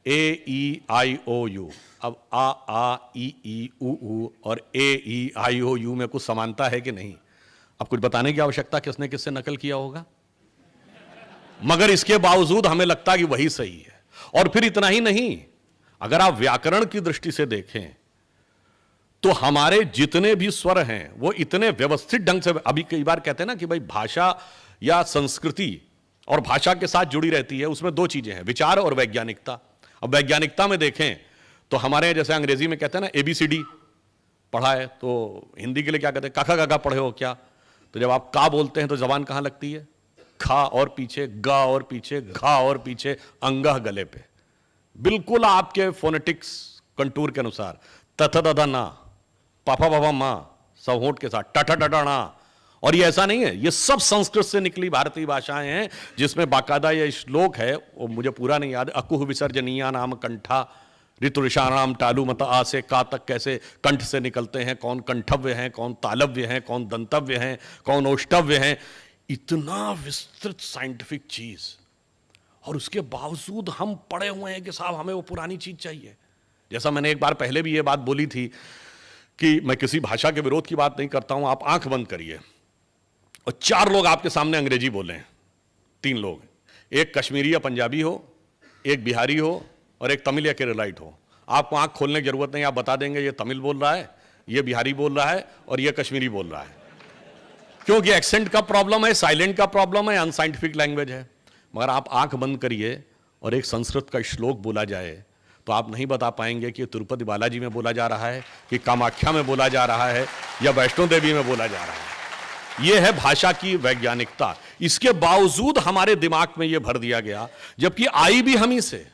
ए, ई, आई, ओ, यू। अब आ, ई, उ और ए, ई, आई, ओ, यू में कुछ समानता है कि नहीं? अब कुछ बताने की आवश्यकता, किसने किससे नकल किया होगा, मगर इसके बावजूद हमें लगता है कि वही सही है। और फिर इतना ही नहीं, अगर आप व्याकरण की दृष्टि से देखें तो हमारे जितने भी स्वर हैं वो इतने व्यवस्थित ढंग से, अभी कई बार कहते हैं ना कि भाई भाषा या संस्कृति और भाषा के साथ जुड़ी रहती है, उसमें 2 चीजें हैं, विचार और वैज्ञानिकता। अब वैज्ञानिकता में देखें तो हमारे जैसे अंग्रेजी में कहते हैं ना ABCD पढ़ा है, तो हिंदी के लिए क्या कहते हैं? काका काका पढ़े हो क्या? तो जब आप का बोलते हैं तो जबान कहां लगती है? खा और पीछे, गा और पीछे, घा और पीछे, अंगह गले पे, बिल्कुल आपके फोनेटिक्स कंटूर के अनुसार। तथा दधा ना, पापा बाबा मां, सब होंठ के साथ, टटा टटा ना। और ये ऐसा नहीं है, ये सब संस्कृत से निकली भारतीय भाषाएं हैं, जिसमें बाकायदा ये श्लोक है, वो मुझे पूरा नहीं याद, अकुह विसर्जनीया नाम कंठा ऋतुषाणाम टालू मत आ से का तक कैसे कंठ से निकलते हैं, कौन कंठव्य हैं, कौन तालव्य हैं, कौन दंतव्य हैं, कौन ओष्टव्य हैं। इतना विस्तृत साइंटिफिक चीज, और उसके बावजूद हम पड़े हुए हैं कि साहब हमें वो पुरानी चीज चाहिए। जैसा मैंने एक बार पहले भी ये बात बोली थी कि मैं किसी भाषा के विरोध की बात नहीं करता हूं। आप आंख बंद करिए और 4 लोग आपके सामने अंग्रेजी बोले, 3 लोग, एक कश्मीरी या पंजाबी हो, एक बिहारी हो और एक तमिल या केरलाइट हो। आपको आंख खोलने की जरूरत नहीं, आप बता देंगे ये तमिल बोल रहा है, ये बिहारी बोल रहा है और ये कश्मीरी बोल रहा है, क्योंकि एक्सेंट का प्रॉब्लम है, साइलेंट का प्रॉब्लम है, अनसाइंटिफिक लैंग्वेज है। मगर आप आंख बंद करिए और एक संस्कृत का श्लोक बोला जाए तो आप नहीं बता पाएंगे कि तिरुपति बालाजी में बोला जा रहा है, कि कामाख्या में बोला जा रहा है या वैष्णो देवी में बोला जा रहा है। यह है भाषा की वैज्ञानिकता। इसके बावजूद हमारे दिमाग में यह भर दिया गया, जबकि आई भी हम ही से,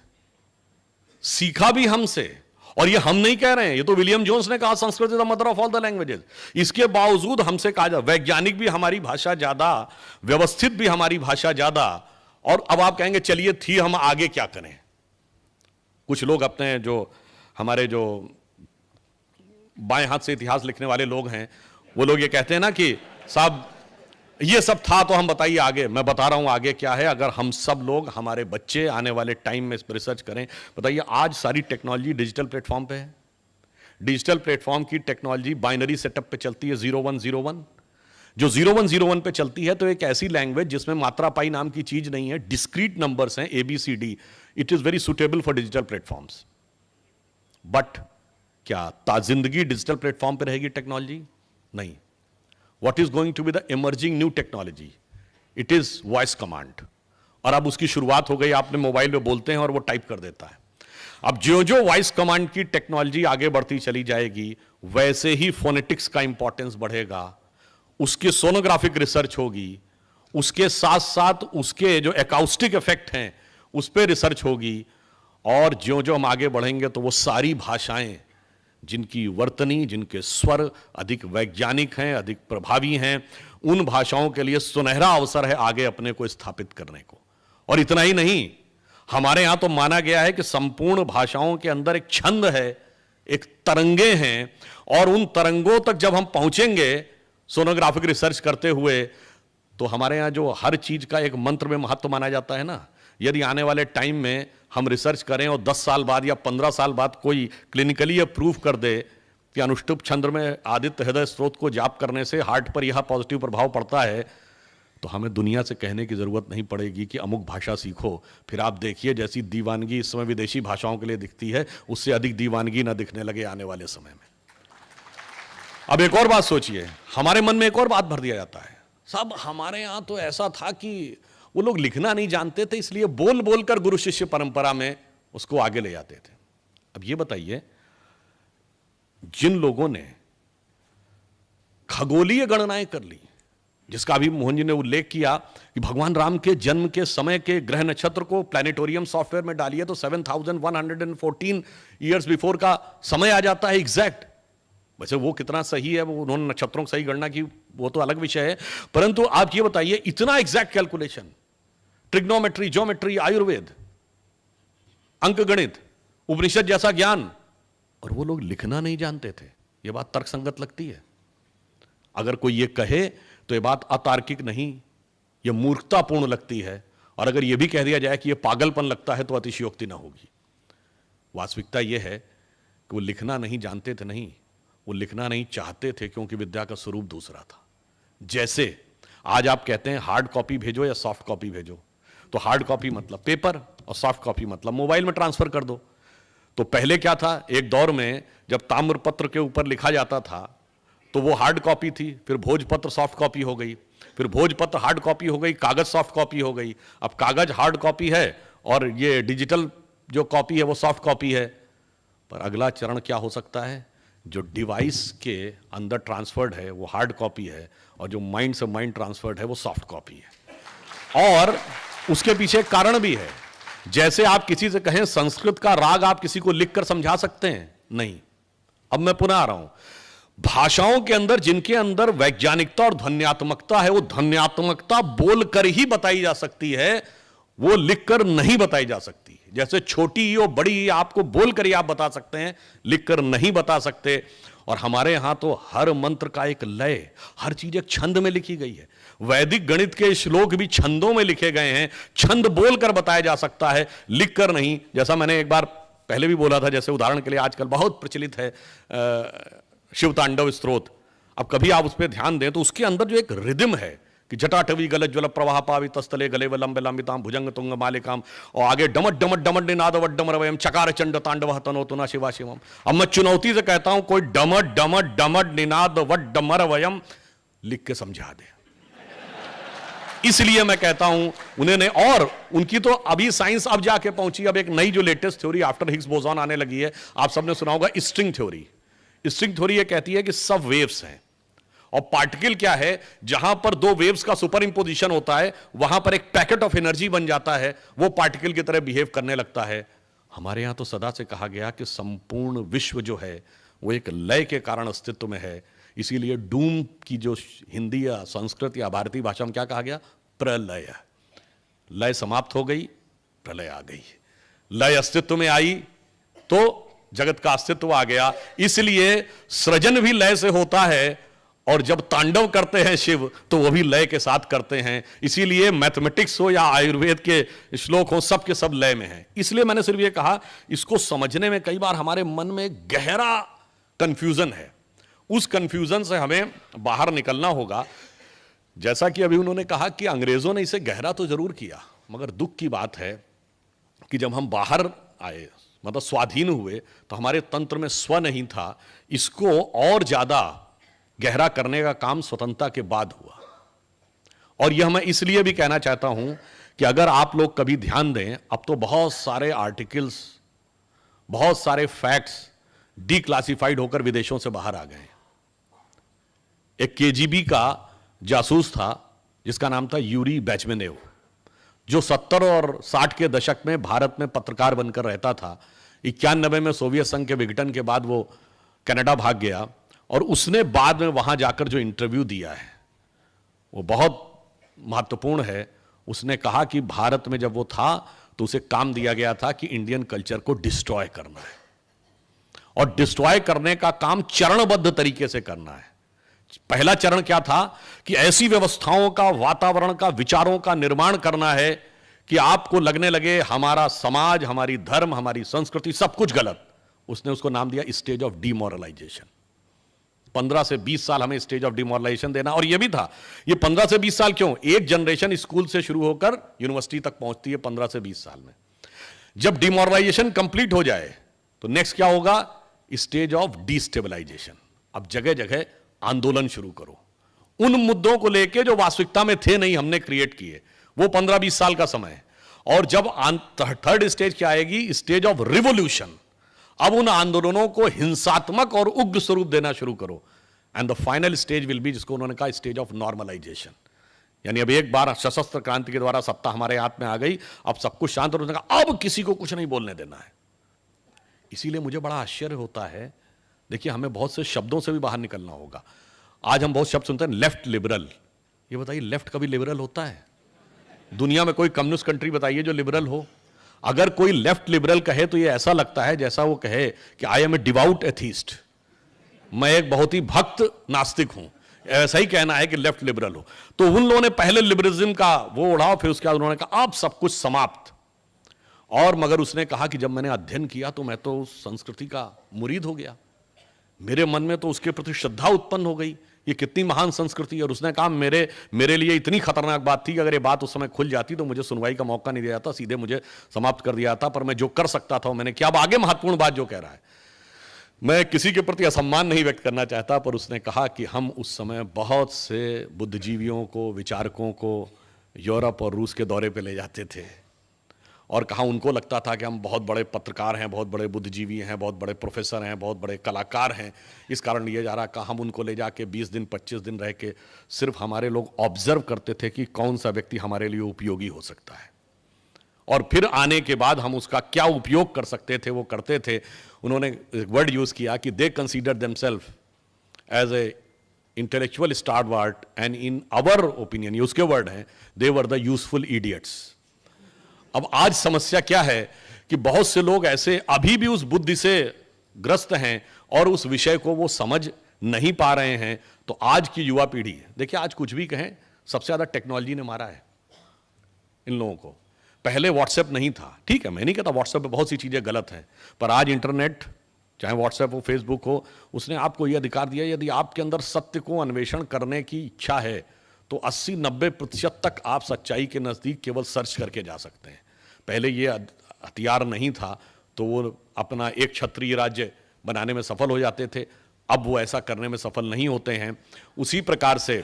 सीखा भी हमसे, और ये हम नहीं कह रहे हैं, ये तो विलियम जोन्स ने कहा Sanskrit is the mother of all the languages. इसके बावजूद हमसे कहा जाए वैज्ञानिक भी हमारी भाषा ज्यादा, व्यवस्थित भी हमारी भाषा ज्यादा। और अब आप कहेंगे चलिए थी, हम आगे क्या करें। कुछ लोग अपने जो हमारे जो बाएं हाथ से इतिहास लिखने वाले लोग हैं, वो लोग ये कहते हैं ना कि साहब ये सब था तो हम बताइए आगे। मैं बता रहा हूं आगे क्या है। अगर हम सब लोग, हमारे बच्चे आने वाले टाइम में इस पर रिसर्च करें, बताइए आज सारी टेक्नोलॉजी डिजिटल प्लेटफॉर्म पे है। डिजिटल प्लेटफॉर्म की टेक्नोलॉजी बाइनरी सेटअप पे चलती है, 0101। जो 0101 पे चलती है तो एक ऐसी लैंग्वेज जिसमें मात्रा पाई नाम की चीज नहीं है, डिस्क्रीट नंबर्स हैं, ABCD। It is very suitable for digital platforms. But क्या ताजिंदगी डिजिटल प्लेटफॉर्म पे रहेगी टेक्नोलॉजी? नहीं। What is going to be the emerging new technology? It is voice command। और अब उसकी शुरुआत हो गई, आपने मोबाइल में बोलते हैं और वो टाइप कर देता है। अब जो जो वॉइस कमांड की टेक्नोलॉजी आगे बढ़ती चली जाएगी, वैसे ही फोनेटिक्स का इंपॉर्टेंस बढ़ेगा, उसकी सोनोग्राफिक रिसर्च होगी, उसके साथ साथ उसके जो एकॉस्टिक इफेक्ट हैं उस पर रिसर्च होगी। और जो जो हम आगे बढ़ेंगे तो वो सारी भाषाएं जिनकी वर्तनी, जिनके स्वर अधिक वैज्ञानिक हैं, अधिक प्रभावी हैं, उन भाषाओं के लिए सुनहरा अवसर है आगे अपने को स्थापित करने को। और इतना ही नहीं, हमारे यहां तो माना गया है कि संपूर्ण भाषाओं के अंदर एक छंद है, एक तरंगे हैं, और उन तरंगों तक जब हम पहुंचेंगे सोनोग्राफिक रिसर्च करते हुए, तो हमारे यहां जो हर चीज का एक मंत्र में महत्व माना जाता है ना, यदि आने वाले टाइम में हम रिसर्च करें और 10 साल बाद या 15 साल बाद कोई क्लिनिकली प्रूव कर दे कि अनुष्टुप छंद में आदित्य हृदय स्रोत को जाप करने से हार्ट पर यह पॉजिटिव प्रभाव पड़ता है, तो हमें दुनिया से कहने की जरूरत नहीं पड़ेगी कि अमुक भाषा सीखो। फिर आप देखिए जैसी दीवानगी इस समय विदेशी भाषाओं के लिए दिखती है, उससे अधिक दीवानगी ना दिखने लगे आने वाले समय में। अब एक और बात सोचिए, हमारे मन में एक और बात भर दिया जाता है, साहब हमारे यहां तो ऐसा था कि वो लोग लिखना नहीं जानते थे, इसलिए बोल बोलकर गुरु शिष्य परंपरा में उसको आगे ले जाते थे। अब ये बताइए, जिन लोगों ने खगोलीय गणनाएं कर ली, जिसका अभी मोहन जी ने उल्लेख किया कि भगवान राम के जन्म के समय के ग्रह नक्षत्र को प्लैनेटोरियम सॉफ्टवेयर में डालिए तो 7114 ईयर्स बिफोर का समय आ जाता है एग्जैक्ट। वैसे वो कितना सही है, वो उन्होंने नक्षत्रों की सही गणना की, वो तो अलग विषय है, परंतु आप ये बताइए इतना exact calculation, trigonometry, geometry, Ayurveda, अंकगणित, उपनिषद जैसा ज्ञान, और वो लोग लिखना नहीं जानते थे। ये बात तर्कसंगत लगती है? अगर कोई ये कहे तो ये बात अतार्किक नहीं, ये मूर्खतापूर्ण लगती है। और अगर ये भी कह दिया जाए कि ये पागलपन लगता है तो अतिशयोक्ति ना होगी। वास्तविकता यह है कि वो लिखना नहीं जानते थे, नहीं, वो लिखना नहीं चाहते थे, क्योंकि विद्या का स्वरूप दूसरा था। जैसे आज आप कहते हैं हार्ड कॉपी भेजो या सॉफ्ट कॉपी भेजो, तो हार्ड कॉपी मतलब पेपर और सॉफ्ट कॉपी मतलब मोबाइल में ट्रांसफर कर दो। तो पहले क्या था, एक दौर में जब ताम्रपत्र के ऊपर लिखा जाता था तो वो हार्ड कॉपी थी, फिर भोजपत्र सॉफ्ट कॉपी हो गई, फिर भोजपत्र हार्ड कॉपी हो गई, कागज सॉफ्ट कॉपी हो गई। अब कागज हार्ड कॉपी है और ये डिजिटल जो कॉपी है वो सॉफ्ट कॉपी है। पर अगला चरण क्या हो सकता है, जो डिवाइस के अंदर ट्रांसफर्ड है वो हार्ड कॉपी है, और जो माइंड से माइंड ट्रांसफर्ड है वो सॉफ्ट कॉपी है। और उसके पीछे कारण भी है। जैसे आप किसी से कहें संस्कृत का राग आप किसी को लिखकर समझा सकते हैं? नहीं। अब मैं पुनः आ रहा हूं, भाषाओं के अंदर जिनके अंदर वैज्ञानिकता और ध्वन्यात्मकता है, वो ध्वन्यात्मकता बोलकर ही बताई जा सकती है, वो लिखकर नहीं बताई जा सकती। जैसे छोटी हो बड़ी ही आपको बोलकर ही आप बता सकते हैं, लिखकर नहीं बता सकते। और हमारे यहां तो हर मंत्र का एक लय, हर चीज एक छंद में लिखी गई है। वैदिक गणित के श्लोक भी छंदों में लिखे गए हैं। छंद बोलकर बताया जा सकता है, लिखकर नहीं। जैसा मैंने एक बार पहले भी बोला था, जैसे उदाहरण के लिए आजकल बहुत प्रचलित है शिव तांडव स्तोत्र। अब कभी आप उस पर ध्यान दें तो उसके अंदर जो एक रिदम है कि जटाटवी गलत ज्वल प्रवाह पावि तस्तले गले वलंबे लंबिताम भुजंग तुंग मालिकाम, और आगे डमट डमट डमट निनाद वड्डम रवयम चकार चंड तांडव तनोतुना शिवा शिवम। अब मैं चुनौती से कहता हूं कोई डमट डमट डमट निनाद वड्डमर वयम लिख के समझा दे। इसलिए मैं कहता हूं उन्होंने, और उनकी तो अभी साइंस अब जाके पहुंची, अब एक नई जो latest theory after Higgs boson आने लगी है, आप सबने सुना होगा स्ट्रिंग थ्योरी। स्ट्रिंग थ्योरी ये कहती है कि सब वेव्स हैं और पार्टिकल क्या है, जहां पर दो वेव्स का सुपर इंपोजिशन होता है वहां पर एक पैकेट ऑफ एनर्जी बन जाता है, वो पार्टिकल की तरह बिहेव करने लगता है। हमारे यहां तो सदा से कहा गया कि संपूर्ण विश्व जो है वो एक लय के कारण अस्तित्व में है। इसीलिए डूम की जो हिंदी या संस्कृत या भारतीय भाषा में क्या कहा गया, प्रलय। लय समाप्त हो गई, प्रलय आ गई। लय अस्तित्व में आई तो जगत का अस्तित्व आ गया। इसलिए सृजन भी लय से होता है, और जब तांडव करते हैं शिव तो वो भी लय के साथ करते हैं। इसीलिए मैथमेटिक्स हो या आयुर्वेद के श्लोक हो, सब के सब लय में है। इसलिए मैंने सिर्फ ये कहा, इसको समझने में कई बार हमारे मन में गहरा कंफ्यूजन है, उस कंफ्यूजन से हमें बाहर निकलना होगा। जैसा कि अभी उन्होंने कहा कि अंग्रेजों ने इसे गहरा तो जरूर किया, मगर दुख की बात है कि जब हम बाहर आए, मतलब स्वाधीन हुए, तो हमारे तंत्र में स्व नहीं था। इसको और ज्यादा गहरा करने का काम स्वतंत्रता के बाद हुआ। और यह मैं इसलिए भी कहना चाहता हूं कि अगर आप लोग कभी ध्यान दें, अब तो बहुत सारे आर्टिकल्स, बहुत सारे फैक्ट्स डीक्लासिफाइड होकर विदेशों से बाहर आ गए। एक केजीबी का जासूस था जिसका नाम था यूरी बेचमेनेव, जो 70 और 60 के दशक में भारत में पत्रकार बनकर रहता था। 91 में सोवियत संघ के विघटन के बाद वो कनाडा भाग गया, और उसने बाद में वहां जाकर जो इंटरव्यू दिया है वो बहुत महत्वपूर्ण है। उसने कहा कि भारत में जब वो था तो उसे काम दिया गया था कि इंडियन कल्चर को डिस्ट्रॉय करना है, और डिस्ट्रॉय करने का काम चरणबद्ध तरीके से करना है। पहला चरण क्या था कि ऐसी व्यवस्थाओं का, वातावरण का, विचारों का निर्माण करना है कि आपको लगने लगे हमारा समाज, हमारी धर्म, हमारी संस्कृति सब कुछ गलत। उसने उसको नाम दिया स्टेज ऑफ डिमोरलाइजेशन। 15 से 20 साल हमें स्टेज ऑफ डिमोरलाइजेशन देना। और यह भी था, ये 15 से 20 साल क्यों, एक जनरेशन स्कूल से शुरू होकर यूनिवर्सिटी तक पहुंचती है 15 से 20 साल में। जब डिमोरलाइजेशन कंप्लीट हो जाए तो नेक्स्ट क्या होगा, स्टेज ऑफ डिस्टेबलाइजेशन। अब जगह जगह आंदोलन शुरू करो उन मुद्दों को लेके जो वास्तविकता में थे नहीं, हमने क्रिएट किए। वो 15-20 साल का समय है। और जब थर्ड स्टेज क्या आएगी, स्टेज ऑफ रिवोल्यूशन। अब उन आंदोलनों को हिंसात्मक और उग्र स्वरूप देना शुरू करो। And the final stage will be, जिसको उन्होंने कहा स्टेज ऑफ नॉर्मलाइजेशन। यानी अब एक बार सशस्त्र क्रांति के द्वारा सत्ता हमारे हाथ में आ गई, अब सब कुछ शांत, और उन्होंने कहा अब किसी को कुछ नहीं बोलने देना है। इसीलिए मुझे बड़ा आश्चर्य होता है, देखिए हमें बहुत से शब्दों से भी बाहर निकलना होगा। आज हम बहुत शब्द सुनते हैं, लेफ्ट लिबरल। ये बताइए, लेफ्ट कभी लिबरल होता है? दुनिया में कोई कम्युनिस्ट कंट्री बताइए जो लिबरल हो। अगर कोई लेफ्ट लिबरल कहे तो ये ऐसा लगता है जैसा वो कहे कि I am a devout atheist, मैं एक बहुत ही भक्त नास्तिक हूं। ऐसा ही कहना है कि लेफ्ट लिबरल हो। तो उन लोगों ने पहले लिबरलिज्म का वो उड़ाओ, फिर उसके बाद उन्होंने कहा अब सब कुछ समाप्त। और मगर उसने कहा कि जब मैंने अध्ययन किया तो मैं तो उस संस्कृति का मुरीद हो गया, मेरे मन में तो उसके प्रति श्रद्धा उत्पन्न हो गई, ये कितनी महान संस्कृति है। और उसने कहा मेरे लिए इतनी खतरनाक बात थी कि अगर ये बात उस समय खुल जाती तो मुझे सुनवाई का मौका नहीं दिया जाता, सीधे मुझे समाप्त कर दिया था। पर मैं जो कर सकता था मैंने किया। अब आगे महत्वपूर्ण बात जो कह रहा है, मैं किसी के प्रति असम्मान नहीं व्यक्त करना चाहता, पर उसने कहा कि हम उस समय बहुत से बुद्धिजीवियों को, विचारकों को यूरोप और रूस के दौरे पे ले जाते थे, और कहा उनको लगता था कि हम बहुत बड़े पत्रकार हैं, बहुत बड़े बुद्धिजीवी हैं, बहुत बड़े प्रोफेसर हैं, बहुत बड़े कलाकार हैं, इस कारण लिए जा रहा। कहा हम उनको ले जाके 20 दिन 25 दिन रह के सिर्फ हमारे लोग ऑब्जर्व करते थे कि कौन सा व्यक्ति हमारे लिए उपयोगी हो सकता है, और फिर आने के बाद हम उसका क्या उपयोग कर सकते थे वो करते थे। उन्होंने एक वर्ड यूज किया कि they consider themselves as a intellectual stalwart and in our opinion, ये उसके वर्ड हैं, they were the useful idiots. अब आज समस्या क्या है कि बहुत से लोग ऐसे अभी भी उस बुद्धि से ग्रस्त हैं और उस विषय को वो समझ नहीं पा रहे हैं। तो आज की युवा पीढ़ी, देखिए आज कुछ भी कहें, सबसे ज्यादा टेक्नोलॉजी ने मारा है इन लोगों को। पहले व्हाट्सएप नहीं था, ठीक है, मैं नहीं कहता व्हाट्सएप पे बहुत सी चीजें गलत हैं, पर आज इंटरनेट, चाहे व्हाट्सएप हो, फेसबुक हो, उसने आपको यह अधिकार दिया, यदि आपके अंदर सत्य को अन्वेषण करने की इच्छा है तो 80-90% तक आप सच्चाई के नजदीक केवल सर्च करके जा सकते हैं। पहले ये हथियार नहीं था तो वो अपना एक क्षत्रिय राज्य बनाने में सफल हो जाते थे, अब वो ऐसा करने में सफल नहीं होते हैं। उसी प्रकार से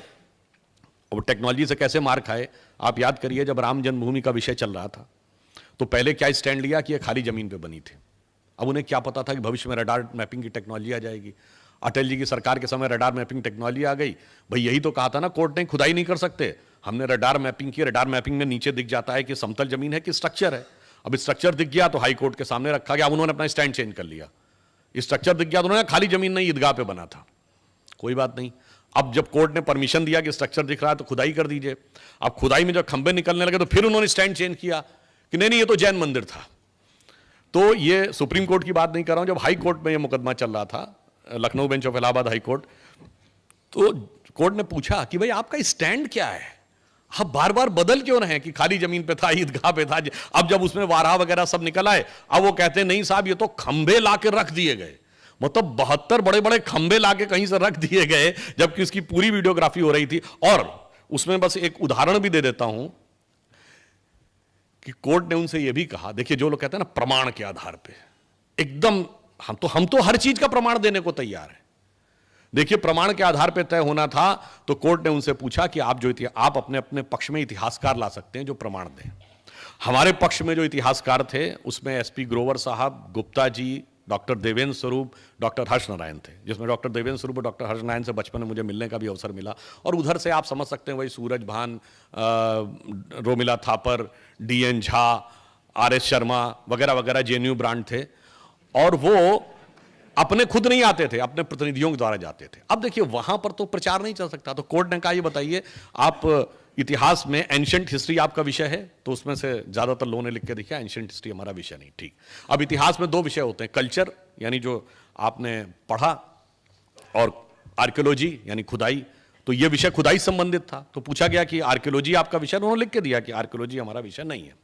वो टेक्नोलॉजी से कैसे मार खाए, आप याद करिए जब राम जन्मभूमि का विषय चल रहा था तो पहले क्या स्टैंड लिया कि ये खाली जमीन पे बनी थी। अब उन्हें क्या पता था कि भविष्य में रडार मैपिंग की टेक्नोलॉजी आ जाएगी। अटल जी की सरकार के समय रडार मैपिंग टेक्नोलॉजी आ गई, भाई यही तो कहा था ना कोर्ट ने, खुदाई नहीं कर सकते, हमने रडार मैपिंग की, रडार मैपिंग में नीचे दिख जाता है कि समतल जमीन है कि स्ट्रक्चर है। अब स्ट्रक्चर दिख गया तो हाई कोर्ट के सामने रखा गया, अब उन्होंने अपना स्टैंड चेंज कर लिया। स्ट्रक्चर दिख गया तो उन्होंने खाली जमीन नहीं, ईदगाह पे बना था, कोई बात नहीं। अब जब कोर्ट ने परमिशन दिया कि स्ट्रक्चर दिख रहा है तो खुदाई कर दीजिए। अब खुदाई में जब खंबे निकलने लगे तो फिर उन्होंने स्टैंड चेंज किया कि नहीं ये तो जैन मंदिर था। तो ये सुप्रीम कोर्ट की बात नहीं कर रहा हूं, जब हाई कोर्ट में ये मुकदमा चल रहा था, Lucknow bench of Allahabad high court, तो कोर्ट ने पूछा कि भाई आपका स्टैंड क्या है, आप बार बार बदल क्यों रहे हैं कि खाली जमीन पे था, ईदगाह पे था। अब जब उसमें वारहा वगैरह सब निकल आए, अब वो कहते हैं नहीं साहब ये तो खंबे लाके रख दिए गए, मतलब 72 बड़े बड़े खंबे लाके कहीं से रख दिए गए, जबकि उसकी पूरी वीडियोग्राफी हो रही थी। और उसमें बस एक उदाहरण भी दे देता हूं कि कोर्ट ने उनसे यह भी कहा, देखिए जो लोग कहते हैं ना प्रमाण के आधार पे, एकदम हम तो हर चीज का प्रमाण देने को तैयार है। देखिए प्रमाण के आधार पे तय होना था तो कोर्ट ने उनसे पूछा कि आप अपने अपने पक्ष में इतिहासकार ला सकते हैं जो प्रमाण दें। हमारे पक्ष में जो इतिहासकार थे उसमें एसपी ग्रोवर साहब, गुप्ता जी, डॉक्टर देवेंद्र स्वरूप, डॉक्टर हर्ष नारायण थे, जिसमें डॉक्टर देवेंद्र स्वरूप और डॉक्टर हर्ष नारायण से बचपन में मुझे मिलने का भी अवसर मिला। और उधर से आप समझ सकते हैं वही सूरज भान, रोमिला थापर, डीएन झा, आरएस शर्मा वगैरह वगैरह जेएनयू ब्रांड थे, और वो अपने खुद नहीं आते थे, अपने प्रतिनिधियों के द्वारा जाते थे। अब देखिए वहां पर तो प्रचार नहीं चल सकता, तो कोर्ट ने कहा ये बताइए आप इतिहास में एंशिएंट हिस्ट्री आपका विषय है, तो उसमें से ज्यादातर लोगों ने लिख के दिखा एंशिएंट हिस्ट्री हमारा विषय नहीं। ठीक, अब इतिहास में दो विषय होते हैं, कल्चर यानी जो आपने पढ़ा, और आर्कियोलॉजी यानी खुदाई। तो ये विषय खुदाई संबंधित था, तो पूछा गया कि आर्कियोलॉजी आपका विषय, उन्होंने लिख के दिया कि आर्कियोलॉजी हमारा विषय नहीं है।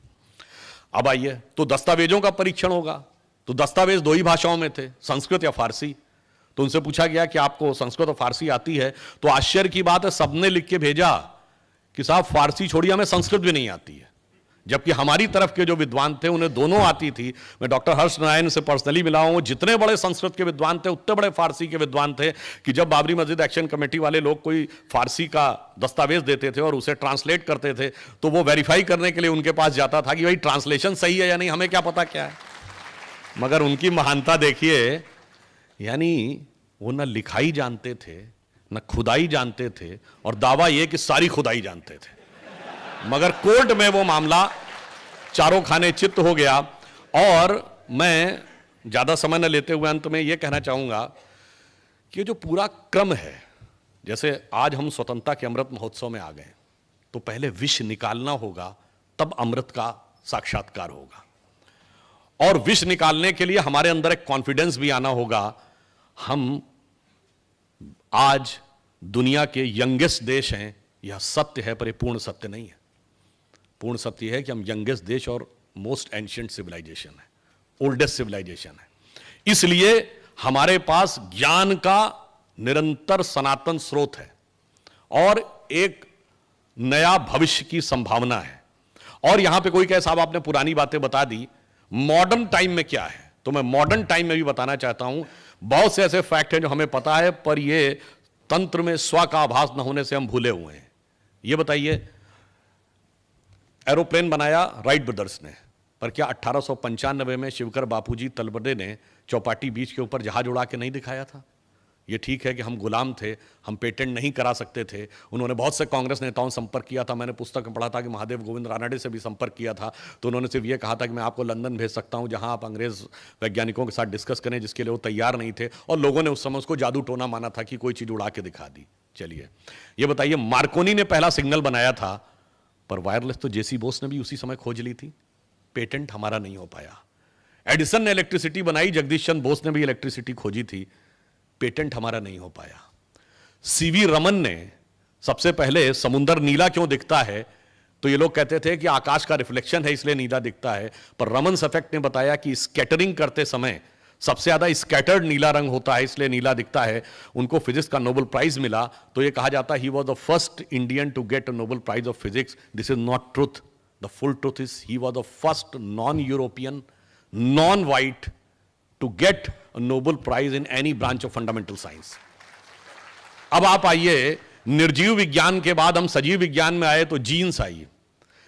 अब आइए तो दस्तावेजों का परीक्षण होगा, तो दस्तावेज दो ही भाषाओं में थे, संस्कृत या फारसी। तो उनसे पूछा गया कि आपको संस्कृत और फारसी आती है, तो आश्चर्य की बात है सबने लिख के भेजा कि साहब फारसी छोड़िए हमें संस्कृत भी नहीं आती है, जबकि हमारी तरफ के जो विद्वान थे उन्हें दोनों आती थी। मैं डॉक्टर हर्ष नारायण से पर्सनली मिला हूं, जितने बड़े संस्कृत के विद्वान थे उतने बड़े फारसी के विद्वान थे कि जब बाबरी मस्जिद एक्शन कमेटी वाले लोग कोई फारसी का दस्तावेज देते थे और उसे ट्रांसलेट करते थे तो वो वेरीफाई करने के लिए उनके पास जाता था कि भाई ट्रांसलेशन सही है या नहीं, हमें क्या पता क्या है। मगर उनकी महानता देखिए, यानी वो न लिखाई जानते थे न खुदाई जानते थे, और दावा यह कि सारी खुदाई जानते थे। मगर कोर्ट में वो मामला चारों खाने चित्त हो गया। और मैं ज्यादा समय न लेते हुए अंत में यह कहना चाहूंगा कि जो पूरा क्रम है, जैसे आज हम स्वतंत्रता के अमृत महोत्सव में आ गए, तो पहले विष निकालना होगा, तब अमृत का साक्षात्कार होगा। और विष निकालने के लिए हमारे अंदर एक कॉन्फिडेंस भी आना होगा। हम आज दुनिया के यंगेस्ट देश हैं, यह सत्य है, पर यह पूर्ण सत्य नहीं है। पूर्ण सत्य है कि हम यंगेस्ट देश और मोस्ट एंशिएंट सिविलाइजेशन है, ओल्डेस्ट सिविलाइजेशन है। इसलिए हमारे पास ज्ञान का निरंतर सनातन स्रोत है और एक नया भविष्य की संभावना है। और यहां पे कोई कहे साहब आपने पुरानी बातें बता दी, मॉडर्न टाइम में क्या है, तो मैं मॉडर्न टाइम में भी बताना चाहता हूं। बहुत से ऐसे फैक्ट हैं जो हमें पता है, पर ये तंत्र में स्व का आभास न होने से हम भूले हुए हैं। ये बताइए, एरोप्लेन बनाया राइट ब्रदर्स ने, पर क्या 1895 में शिवकर बापूजी तलबदे ने चौपाटी बीच के ऊपर जहाज उड़ा के नहीं दिखाया था? ये ठीक है कि हम गुलाम थे, हम पेटेंट नहीं करा सकते थे। उन्होंने बहुत से कांग्रेस नेताओं से संपर्क किया था, मैंने पुस्तक में पढ़ा था कि महादेव गोविंद रानडे से भी संपर्क किया था, तो उन्होंने सिर्फ ये कहा था कि मैं आपको लंदन भेज सकता हूं जहां आप अंग्रेज वैज्ञानिकों के साथ डिस्कस करें, जिसके लिए वो तैयार नहीं थे। और लोगों ने उस समय उसको जादू टोना माना था कि कोई चीज उड़ा के दिखा दी। चलिए ये बताइए, मार्कोनी ने पहला सिग्नल बनाया था, पर वायरलेस तो जेसी बोस ने भी उसी समय खोज ली थी, पेटेंट हमारा नहीं हो पाया। एडिसन ने इलेक्ट्रिसिटी बनाई, जगदीश चंद्र बोस ने भी इलेक्ट्रिसिटी खोजी थी, पेटेंट हमारा नहीं हो पाया। सीवी रमन ने सबसे पहले समुंदर नीला क्यों दिखता है, तो ये लोग कहते थे कि आकाश का रिफ्लेक्शन है इसलिए नीला दिखता है, पर रमन्स इफेक्ट ने बताया कि स्कैटरिंग करते समय सबसे ज्यादा स्कैटर्ड नीला रंग होता है इसलिए नीला दिखता है। उनको फिजिक्स का नोबेल प्राइज मिला, तो ये कहा जाता है he was the first Indian to get a Nobel prize of physics. This is not truth, the full truth is he was the first non European, non white to get a Nobel prize in any branch of fundamental science. अब आप आइए, निर्जीव विज्ञान के बाद हम सजीव विज्ञान में आए तो जीन्स आई।